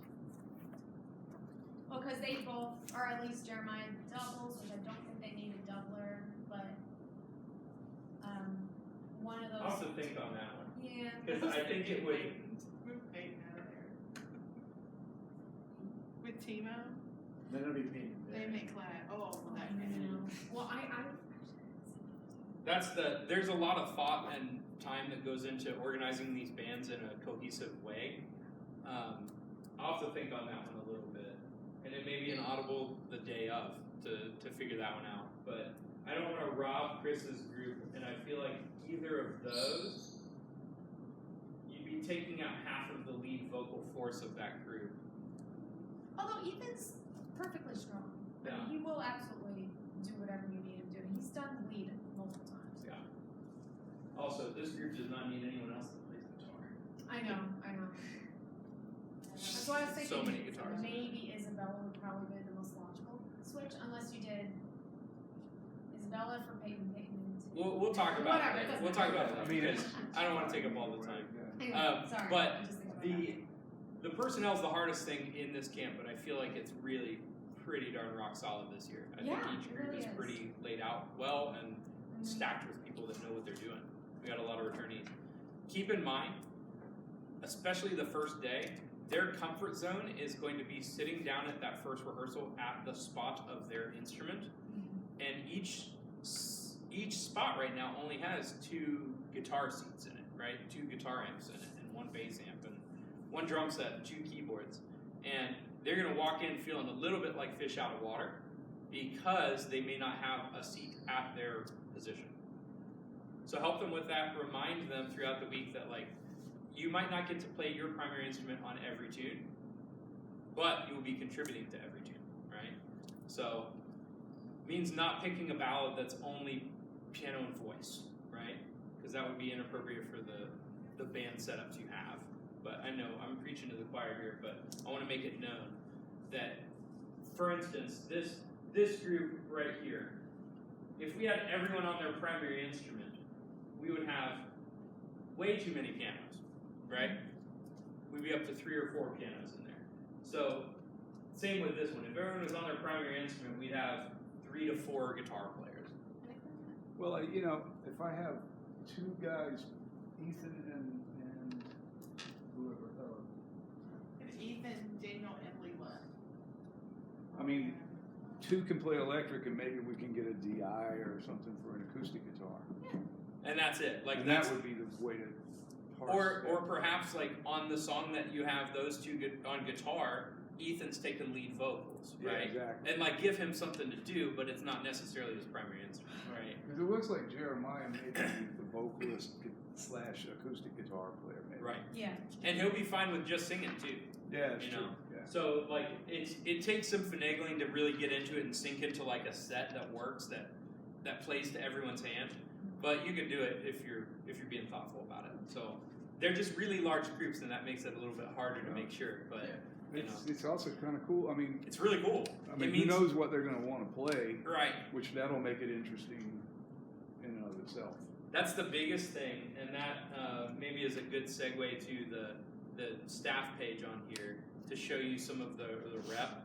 Well, because they both, or at least Jeremiah doubles, which I don't think they need a doubler, but one of I'll have those. to think on that one. Yeah. Because I think it would with Timo, Then it'll be pink. they make class. Oh, that Well, There's a lot of thought and time that goes into organizing these bands in a cohesive way. I'll have to think on that one a little bit, and it may be an audible the day of to figure that one out. But I don't want to rob Chris's group, and I feel like either of those, you'd be taking out half of the lead vocal force of that group. although Ethan's perfectly strong. I mean, he will absolutely do whatever you need him to. He's done lead multiple times. Yeah. Also, this group does not need anyone else that plays guitar. I know. That's why I was thinking So many guitars. maybe Isabella would probably be the most logical switch, unless you did Isabella for Peyton. We'll talk about Whatever, it it. doesn't We'll talk matter. about it. I mean, because I don't want to take up all the time. Anyway, sorry. but I'm just thinking about The personnel is the hardest thing in this camp, but I feel like it's really pretty darn rock solid this year. I think Yeah, each it group really is is. pretty laid out well and that. stacked with people that know what they're doing. We got a lot of returnees. Keep in mind, especially the first day, their comfort zone is going to be sitting down at that first rehearsal at the spot of their instrument, and each spot right now only has 2 guitar seats in it, right? 2 guitar amps in it, and 1 bass amp, and 1 drum set, and 2 keyboards. And they're going to walk in feeling a little bit like fish out of water because they may not have a seat at their position. So help them with that. Remind them throughout the week that, like, you might not get to play your primary instrument on every tune, but you will be contributing to every tune, right? So means not picking a ballad that's only piano and voice, right? Because that would be inappropriate for the band setups you have. But I know I'm preaching to the choir here, but I want to make it known that, for instance, this group right here, if we had everyone on their primary instrument, we would have way too many pianos, right? We'd be up to 3 or 4 pianos in there. So same with this one. If everyone was on their primary instrument, we'd have 3 to 4 guitar players. Well, if I have 2 guys, Ethan and whoever, It's Ethan, Daniel, and Leela. I mean, 2 can play electric, and maybe we can get a DI or something for an acoustic guitar. And that's it. Like And that would be the way to. or perhaps like on the song that you have those 2 on guitar, Ethan's taking lead vocals, Yeah, right? exactly. And like give him something to do, but it's not necessarily his primary instrument, right? Because it looks like Jeremiah may be the vocalist / acoustic guitar player, maybe. Right. Yeah. And he'll be fine with just singing too. Yeah, that's You true. know? Yeah. So like it takes some finagling to really get into it and sink into like a set that works that plays to everyone's hand. But you can do it if you're being thoughtful about it. So they're just really large groups, and that makes it a little bit harder to make sure. But you know, It's also kind of cool. I mean, it's really cool. who it means, knows what they're going to want to play, right? which that'll make it interesting in and of itself. That's the biggest thing, and that maybe is a good segue to the staff page on here to show you some of the rep.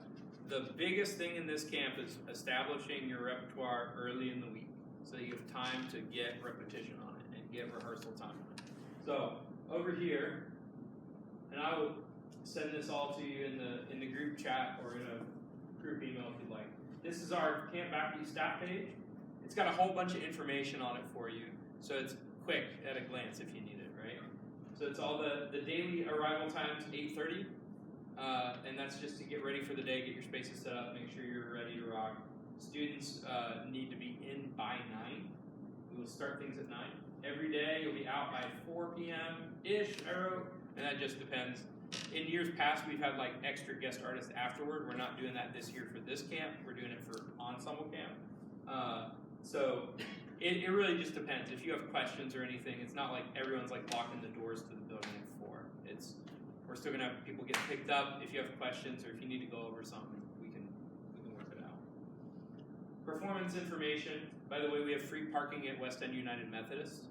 The biggest thing in this camp is establishing your repertoire early in the week, so that you have time to get repetition on it and get rehearsal time on it. So over here, and I will send this all to you in the group chat or in a group email if you'd like. This is our Camp BackBeat staff page. It's got a whole bunch of information on it for you, so it's quick at a glance if you need it, right? So it's all the daily arrival times, 8:30, and that's just to get ready for the day, get your spaces set up, make sure you're ready to rock. Students need to be in by 9. We will start things at 9. Every day you'll be out by 4 p.m.-ish, and that just depends. In years past, we've had like extra guest artists afterward. We're not doing that this year for this camp. We're doing it for ensemble camp. So it really just depends. If you have questions or anything, it's not like everyone's like locking the doors to the building at 4. We're still gonna have people get picked up. If you have questions or if you need to go over something, we can work it out. Performance information. By the way, we have free parking at West End United Methodist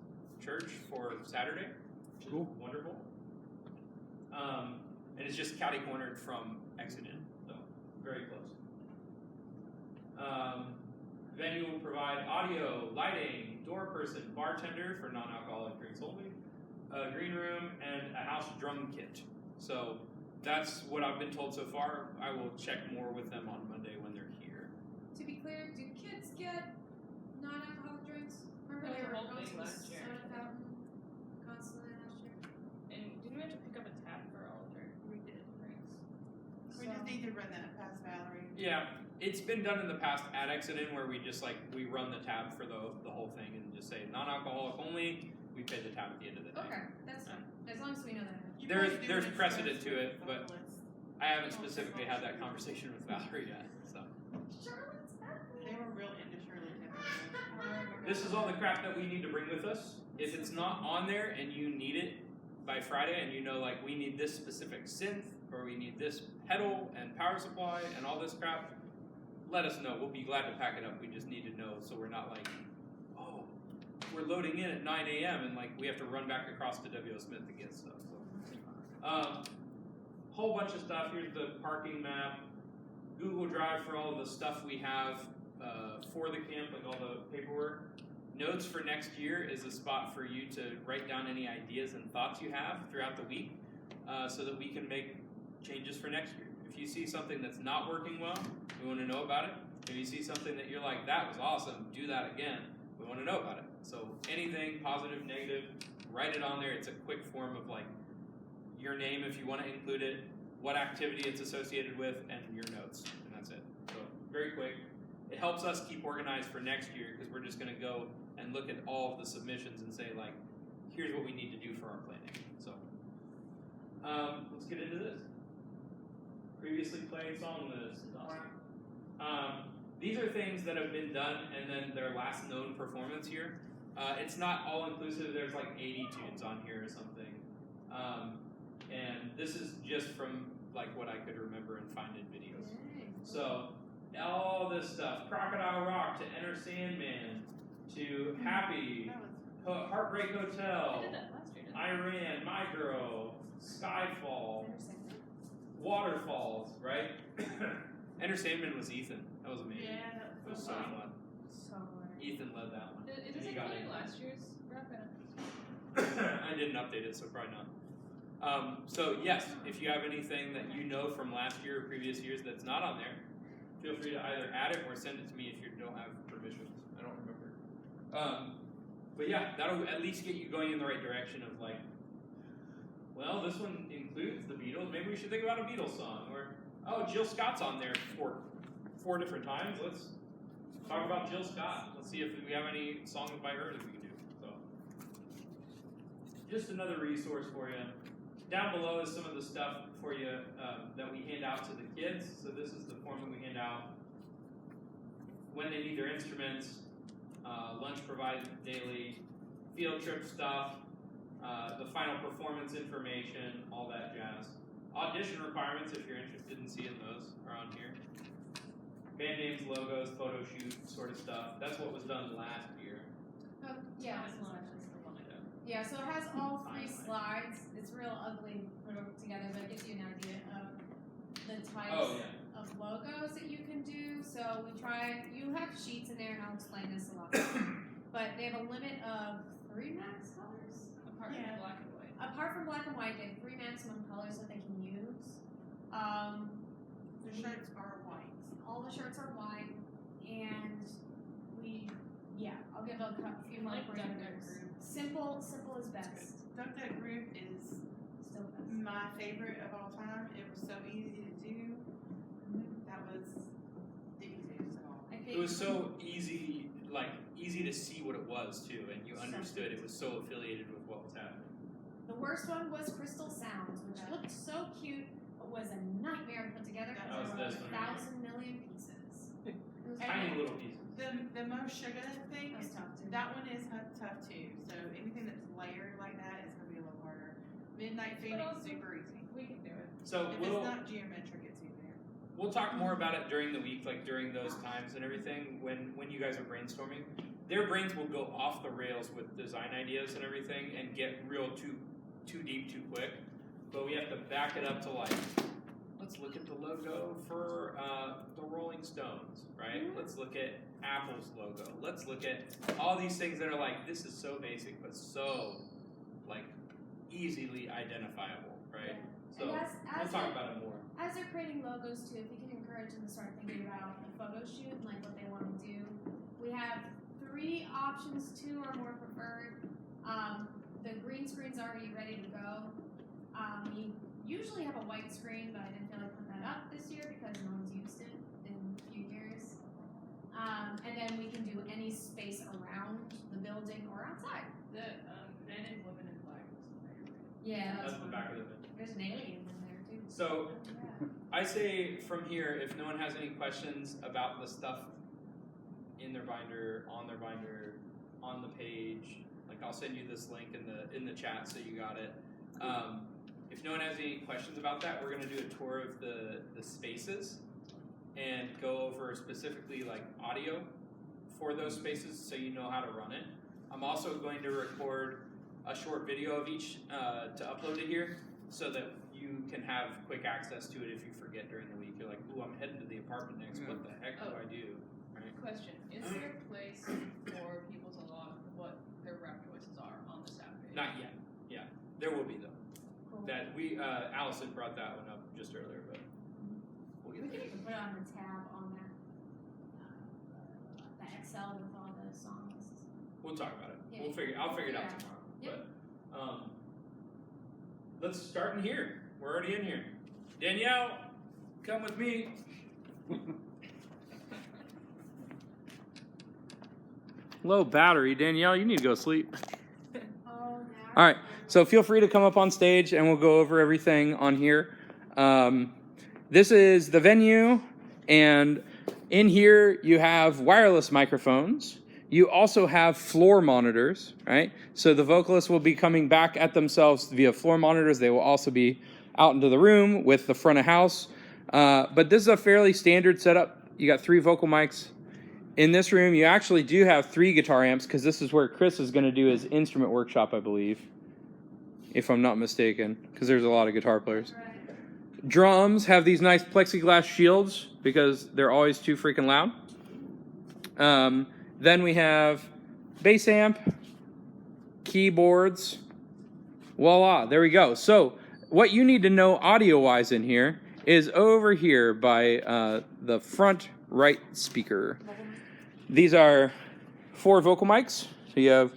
Church for Saturday, which is wonderful. And it's just catty cornered from exit in, so very close. Venue will provide audio, lighting, door person, bartender for non-alcoholic drinks only, a green room, and a house drum kit. So that's what I've been told so far. I will check more with them on Monday when they're here. To be clear, do kids get non-alcoholic drinks? Remember That they was were a whole thing constantly last year. soda fountain constantly last year? And didn't we have to pick up a tab for all of their drinks? We just need to run that past Valerie. Yeah, it's been done in the past at Exodus where we just like we run the tab for the whole thing and just say non-alcoholic only. We pay the tab at the end of the day. Okay, that's fine. As long as we know that. You There's- probably do there's an precedent insurance to it, with but- vocalists. I haven't specifically had that conversation with Valerie yet. So Charlotte's They were real into Shirley Temple. this is all the crap that we need to bring with us. If it's not on there and you need it by Friday, and you know like we need this specific synth or we need this pedal and power supply and all this crap, let us know. We'll be glad to pack it up. We just need to know so we're not like, oh, we're loading in at 9 a.m. and like we have to run back across to W.O. Smith to get stuff. So, whole bunch of stuff. Here's the parking map, Google Drive for all of the stuff we have for the camp, like all the paperwork. Notes for next year is a spot for you to write down any ideas and thoughts you have throughout the week so that we can make changes for next year. If you see something that's not working well, we want to know about it. If you see something that you're like, that was awesome, do that again, we want to know about it. So anything positive, negative, write it on there. It's a quick form of like your name if you want to include it, what activity it's associated with, and your notes, and that's it. So very quick. It helps us keep organized for next year because we're just going to go and look at all of the submissions and say like, here's what we need to do for our planning. So let's get into this. Previously played song list. Awesome. These are things that have been done and then their last known performance here. It's not all inclusive. There's like 80 tunes on here or something. And this is just from like what I could remember and find in videos. So all this stuff, Crocodile Rock to Enter Sandman to Happy, Heartbreak I Hotel, did that last year, didn't I? Iran, My Girl, Skyfall, Waterfalls, right? Enter Sandman was Ethan. That was amazing. Yeah, It was that's so fun. fun. So hard. Ethan led that one. Is And this he got including it. last year's wrap? I didn't update it, so probably not. So yes, if you have anything that you know from last year or previous years that's not on there, feel free to either add it or send it to me if you don't have permissions. I don't remember. But yeah, that'll at least get you going in the right direction of like, well, this one includes the Beatles. Maybe we should think about a Beatles song. Or, oh, Jill Scott's on there for 4 different times. Let's talk about Jill Scott. Let's see if we have any songs by her that we can do. So, just another resource for you. Down below is some of the stuff for you that we hand out to the kids. So this is the form that we hand out when they need their instruments, lunch provided daily, field trip stuff, the final performance information, all that jazz. Audition requirements, if you're interested in seeing those, are on here. Band names, logos, photo shoot sort of stuff. That's what was done last year. Yeah. Yeah, so it has all 3 slides. It's real ugly put together, but it gives you an idea of the types Oh, yeah. of logos that you can do. So you have sheets in there, and I'll explain this a lot. But they have a limit of 3 max colors. Apart Yeah. from black and white. Apart from black and white, they have 3 maximum colors that they can use. The shirts are white. All the shirts are white, and I'll give a few more Like Duck Duck parameters. Group. Simple is best. Duck Duck Group is Still best. my favorite of all time. It was so easy to do. That was the easiest of all. I think It was so easy to see what it was too, and you understood it was so affiliated with what was happening. the worst one was Crystal Sounds, which looked so cute, but was a nightmare to put together That because was there were this one right 1,000 million pieces. It was Tiny little pieces. The most sugar thing, That was tough too. that one is tough too. So anything that's layered like that is gonna be a little harder. Midnight Phoenix, also- super easy. We can do it. So If it's not geometric, it's easier. we'll talk more about it during the week, like during those times and everything, when you guys are brainstorming. Their brains will go off the rails with design ideas and everything and get real too deep too quick. But we have to back it up to like, let's look at the logo for the Rolling Stones, right? Let's look at Apple's logo. Let's look at all these things that are like, this is so basic but so like easily identifiable, right? So And we'll talk about it more. as they're creating logos too, if you can encourage them to start thinking about a photo shoot and like what they want to do. We have 3 options, 2 are more preferred. The green screen's already ready to go. We usually have a white screen, but I didn't feel like putting that up this year because no one's used it in a few years. And then we can do any space around the building or outside. The men and women in black was my favorite. Yeah, That's the back of the bin. There's an alien in there too. So Yeah. I say from here, if no one has any questions about the stuff in their binder, on the page, like I'll send you this link in the chat so you got it. If no one has any questions about that, we're gonna do a tour of the spaces and go over specifically like audio for those spaces so you know how to run it. I'm also going to record a short video of each to upload it here so that you can have quick access to it if you forget during the week. You're like, ooh, I'm heading to the apartment next. What the heck do I do? Right? Question: is there a place for people to log what their rep choices are on the staff page? Not yet. Yeah, there will be though. Cool. That we Allison brought that one up just earlier, but we'll We get can there. even put it on the tab on that, the Excel with all the songs. We'll talk about it. Yeah. I'll figure it out Yeah. tomorrow. Yep. But let's start in here. We're already in here. Danielle, come with me. Low battery, Danielle. You need to go sleep. Oh, now. All right. So feel free to come up on stage, and we'll go over everything on here. This is the venue, and in here you have wireless microphones. You also have floor monitors, right? So the vocalists will be coming back at themselves via floor monitors. They will also be out into the room with the front of house. But this is a fairly standard setup. You got 3 vocal mics. In this room, you actually do have 3 guitar amps because this is where Chris is going to do his instrument workshop, I believe, if I'm not mistaken, because there's a lot of guitar players. Right. Drums have these nice plexiglass shields because they're always too freaking loud. Then we have bass amp, keyboards. Voila, there we go. So what you need to know audio-wise in here is over here by the front right speaker. These are 4 vocal mics. So you have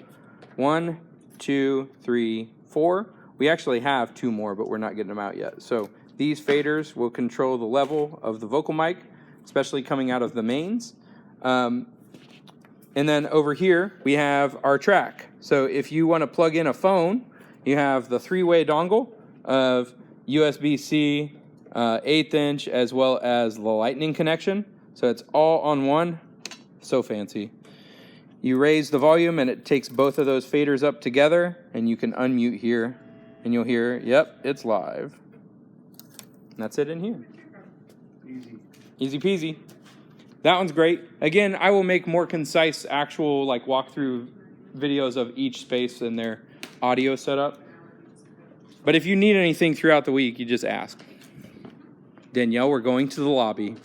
1, 2, 3, 4. We actually have 2 more, but we're not getting them out yet. So these faders will control the level of the vocal mic, especially coming out of the mains. And then over here, we have our track. So if you want to plug in a phone, you have the 3-way dongle of USB-C, 1/8 inch, as well as the lightning connection. So it's all on one. So fancy. You raise the volume and it takes both of those faders up together, and you can unmute here and you'll hear, yep, it's live. And that's it in here. Easy. Easy peasy. That one's great. Again, I will make more concise actual like walkthrough videos of each space and their audio setup. But if you need anything throughout the week, you just ask. Danielle, we're going to the lobby.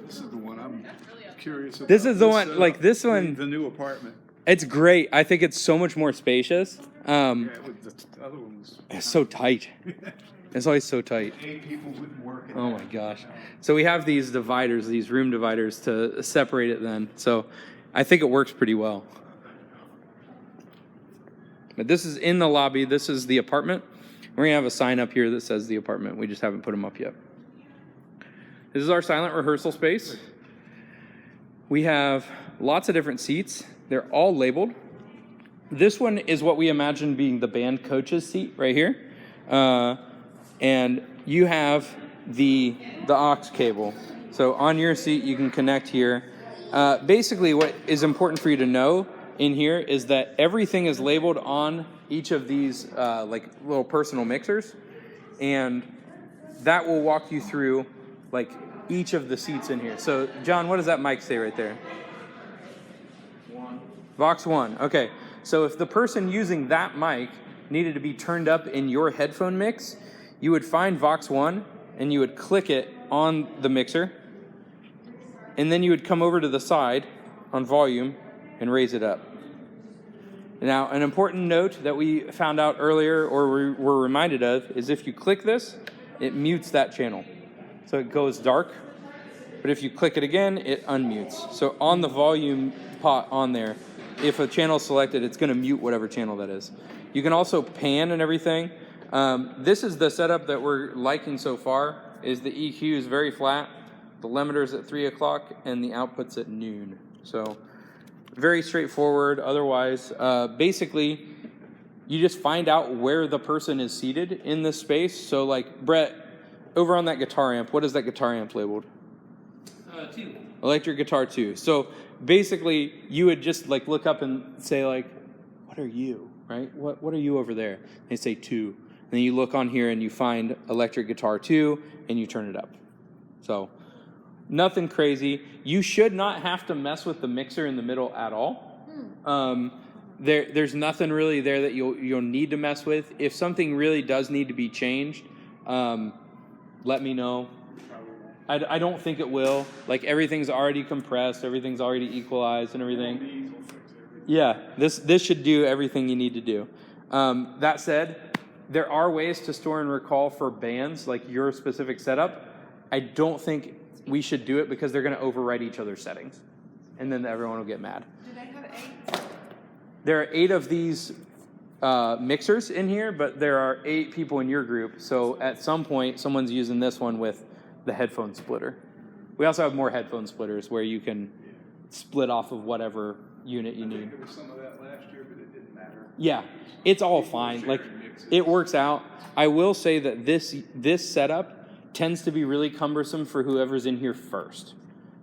This is the one I'm curious about. This is the one, like this one, The new apartment. it's great. I think it's so much more spacious. Yeah, the other one was. It's so tight. It's always so tight. 8 people wouldn't work in Oh there. my gosh. So we have these dividers, these room dividers to separate it then. So I think it works pretty well. But this is in the lobby. This is the apartment. We're going to have a sign up here that says the apartment. We just haven't put them up yet. This is our silent rehearsal space. We have lots of different seats. They're all labeled. This one is what we imagine being the band coach's seat right here. And you have the aux cable. So on your seat, you can connect here. Basically, what is important for you to know in here is that everything is labeled on each of these like little personal mixers, and that will walk you through like each of the seats in here. So John, what does that mic say right there? 1. Vox 1. Okay. So if the person using that mic needed to be turned up in your headphone mix, you would find Vox 1 and you would click it on the mixer, and then you would come over to the side on volume and raise it up. Now, an important note that we found out earlier, or we were reminded of, is if you click this, it mutes that channel. So it goes dark, but if you click it again, it unmutes. So on the volume pot on there, if a channel is selected, it's gonna mute whatever channel that is. You can also pan and everything. This is the setup that we're liking so far, is the EQ is very flat, the limiter's at 3 o'clock, and the output's at noon. So very straightforward. Otherwise, basically, you just find out where the person is seated in this space. So like, Brett, over on that guitar amp, what is that guitar amp labeled? 2. Electric guitar 2. So basically, you would just like look up and say like, what are you, right? What are you over there? They say 2. And then you look on here and you find electric guitar 2 and you turn it up. So nothing crazy. You should not have to mess with the mixer in the middle at all. There's nothing really there that you'll need to mess with. If something really does need to be changed, let me know. I don't think it will. Like, everything's already compressed, everything's already equalized and everything. Yeah, this should do everything you need to do. That said, there are ways to store and recall for bands, like your specific setup. I don't think we should do it because they're going to overwrite each other's settings, and then everyone will get mad. Do they have 8? There are 8 of these mixers in here, but there are 8 people in your group. So at some point, someone's using this one with the headphone splitter. We also have more headphone splitters where you can split off of whatever unit you need. I think there was some of that last year, but it didn't matter. Yeah, it's all fine. Like, it works out. I will say that this setup tends to be really cumbersome for whoever's in here first.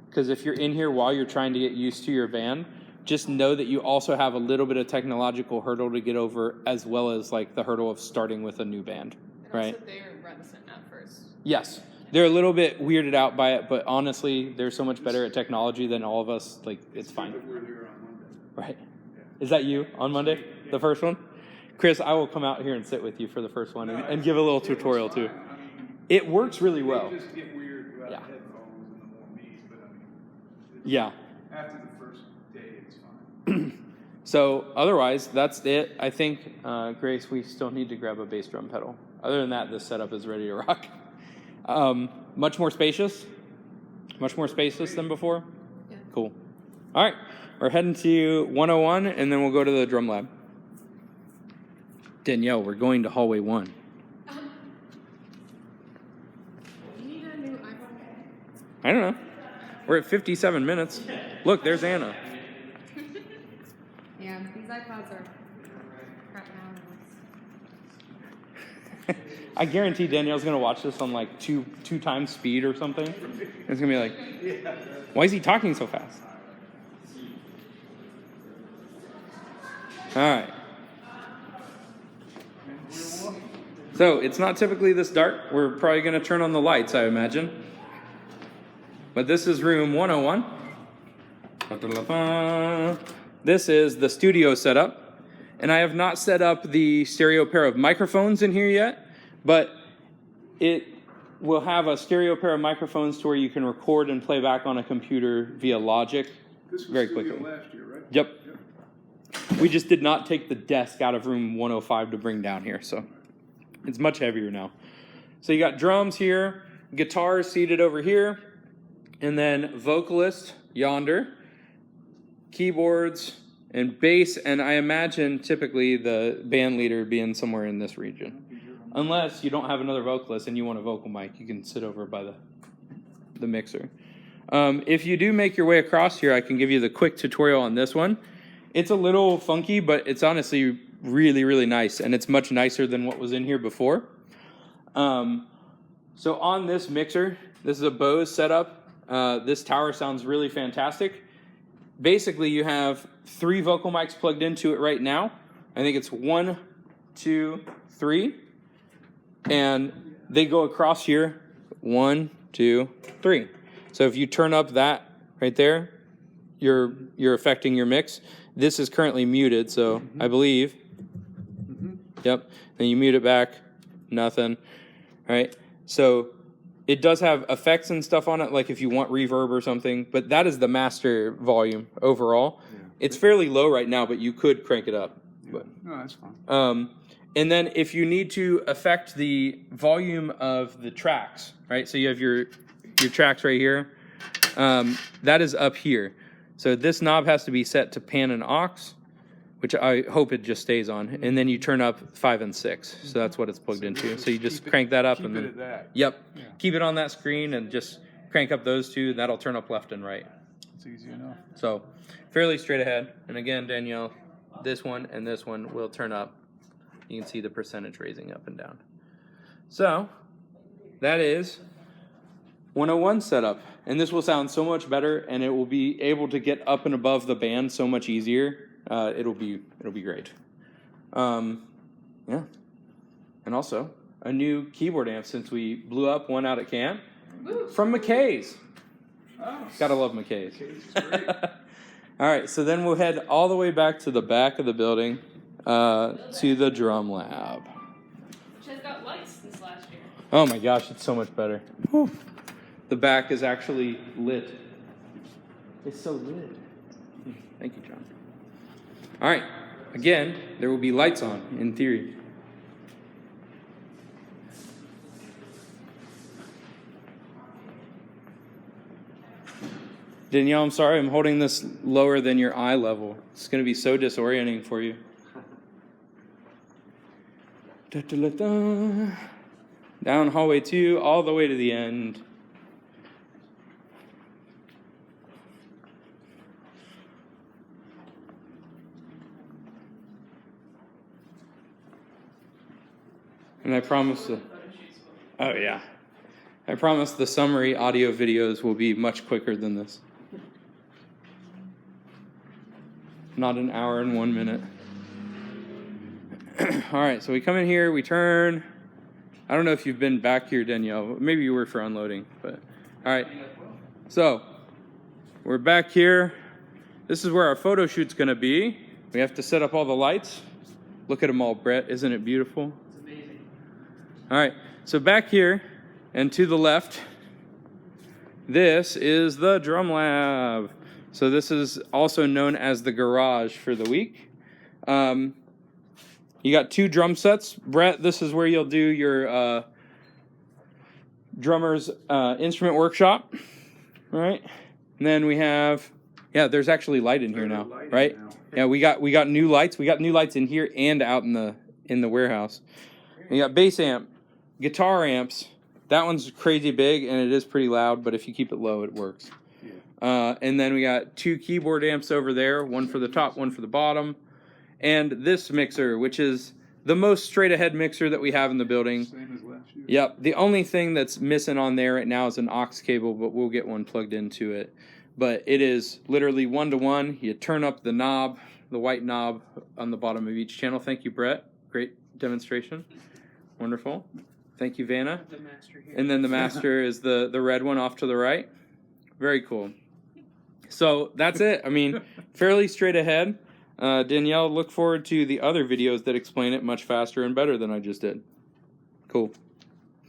Because if you're in here while you're trying to get used to your band, just know that you also have a little bit of technological hurdle to get over, as well as like the hurdle of starting with a new band, right? Also, they're reticent at first. Yes. They're a little bit weirded out by it, but honestly, they're so much better at technology than all of us. Like, it's fine. We're there on Monday. Right. Is that you on Monday? The first one? Chris, I will come out here and sit with you for the first one and give a little tutorial too. I mean, It works really well. they just get weird about Yeah. headphones and the more meat, but I mean, Yeah. after the first day, it's fine. So otherwise, that's it. I think, Grace, we still need to grab a bass drum pedal. Other than that, this setup is ready to rock. Much more spacious? Much more spacious than before? Yeah. Cool. All right. We're heading to 101, and then we'll go to the drum lab. Danielle, we're going to hallway 1. You need a new iPhone. I don't know. We're at 57 minutes. Look, there's Anna. Yeah, these iPods are crap now. I guarantee Danielle's going to watch this on like two times speed or something. It's going to be like, why is he talking so fast? All right. So it's not typically this dark. We're probably going to turn on the lights, I imagine. But this is room 101. This is the studio setup. And I have not set up the stereo pair of microphones in here yet, but it will have a stereo pair of microphones to where you can record and play back on a computer via Logic This was very studio quickly. last year, right? Yep. We just did not take the desk out of room 105 to bring down here, so it's much heavier now. So you got drums here, guitars seated over here, and then vocalist yonder, keyboards, and bass, and I imagine typically the band leader being somewhere in this region. Unless you don't have another vocalist and you want a vocal mic, you can sit over by the mixer. If you do make your way across here, I can give you the quick tutorial on this one. It's a little funky, but it's honestly really, really nice, and it's much nicer than what was in here before. So on this mixer, this is a Bose setup. This tower sounds really fantastic. Basically, you have 3 vocal mics plugged into it right now. I think it's 1, 2, 3. And they go across here, 1, 2, 3. So if you turn up that right there, you're affecting your mix. This is currently muted, so I believe. Yep. Then you mute it back, nothing. All right. So it does have effects and stuff on it, like if you want reverb or something, but that is the master volume overall. Yeah. It's fairly low right now, but you could crank it up. No, that's fine. And then if you need to affect the volume of the tracks, right? So you have your tracks right here. That is up here. So this knob has to be set to pan and aux, which I hope it just stays on. And then you turn up 5 and 6. So that's what it's plugged into. So you just crank that up and then. Keep it at that. Yep. Yeah. Keep it on that screen and just crank up those two. That'll turn up left and right. It's easy enough. So fairly straight ahead. And again, Danielle, this one and this one will turn up. You can see the percentage raising up and down. So that is 101 setup. And this will sound so much better, and it will be able to get up and above the band so much easier. It'll be great. Yeah. And also a new keyboard amp since we blew up one out at camp from McKay's. Oh, Gotta love McKay's. McKay's is great. All right, so then we'll head all the way back to the back of the building to the drum lab. Which has got lights since last year. Oh my gosh, it's so much better. Whew. The back is actually lit. It's so lit. Thank you, John. All right, again, there will be lights on, in theory. Danielle, I'm sorry, I'm holding this lower than your eye level. It's going to be so disorienting for you. Da-da-da-da. Down hallway 2, all the way to the end. And I promise oh yeah. I promise the summary audio videos will be much quicker than this. Not an hour and 1 minute. All right, so we come in here, we turn. I don't know if you've been back here, Danielle. Maybe you were for unloading, but all right. So we're back here. This is where our photo shoot's gonna be. We have to set up all the lights. Look at them all, Brett. Isn't it beautiful? It's amazing. All right, so back here and to the left, this is the drum lab. So this is also known as the garage for the week. You got 2 drum sets. Brett, this is where you'll do your drummer's instrument workshop, right? And then we have, yeah, there's actually light in here now, right? Yeah, we got new lights. We got new lights in here and out in the warehouse. You got bass amp, guitar amps. That one's crazy big and it is pretty loud, but if you keep it low, it works. And then we got 2 keyboard amps over there, one for the top, one for the bottom. And this mixer, which is the most straight ahead mixer that we have in the building. Same as last year. Yep. The only thing that's missing on there right now is an aux cable, but we'll get one plugged into it. But it is literally 1-to-1. You turn up the knob, the white knob on the bottom of each channel. Thank you, Brett. Great demonstration. Wonderful. Thank you, Vanna. The master here. And then the master is the red one off to the right. Very cool. So that's it. I mean, fairly straight ahead. Danielle, look forward to the other videos that explain it much faster and better than I just did. Cool.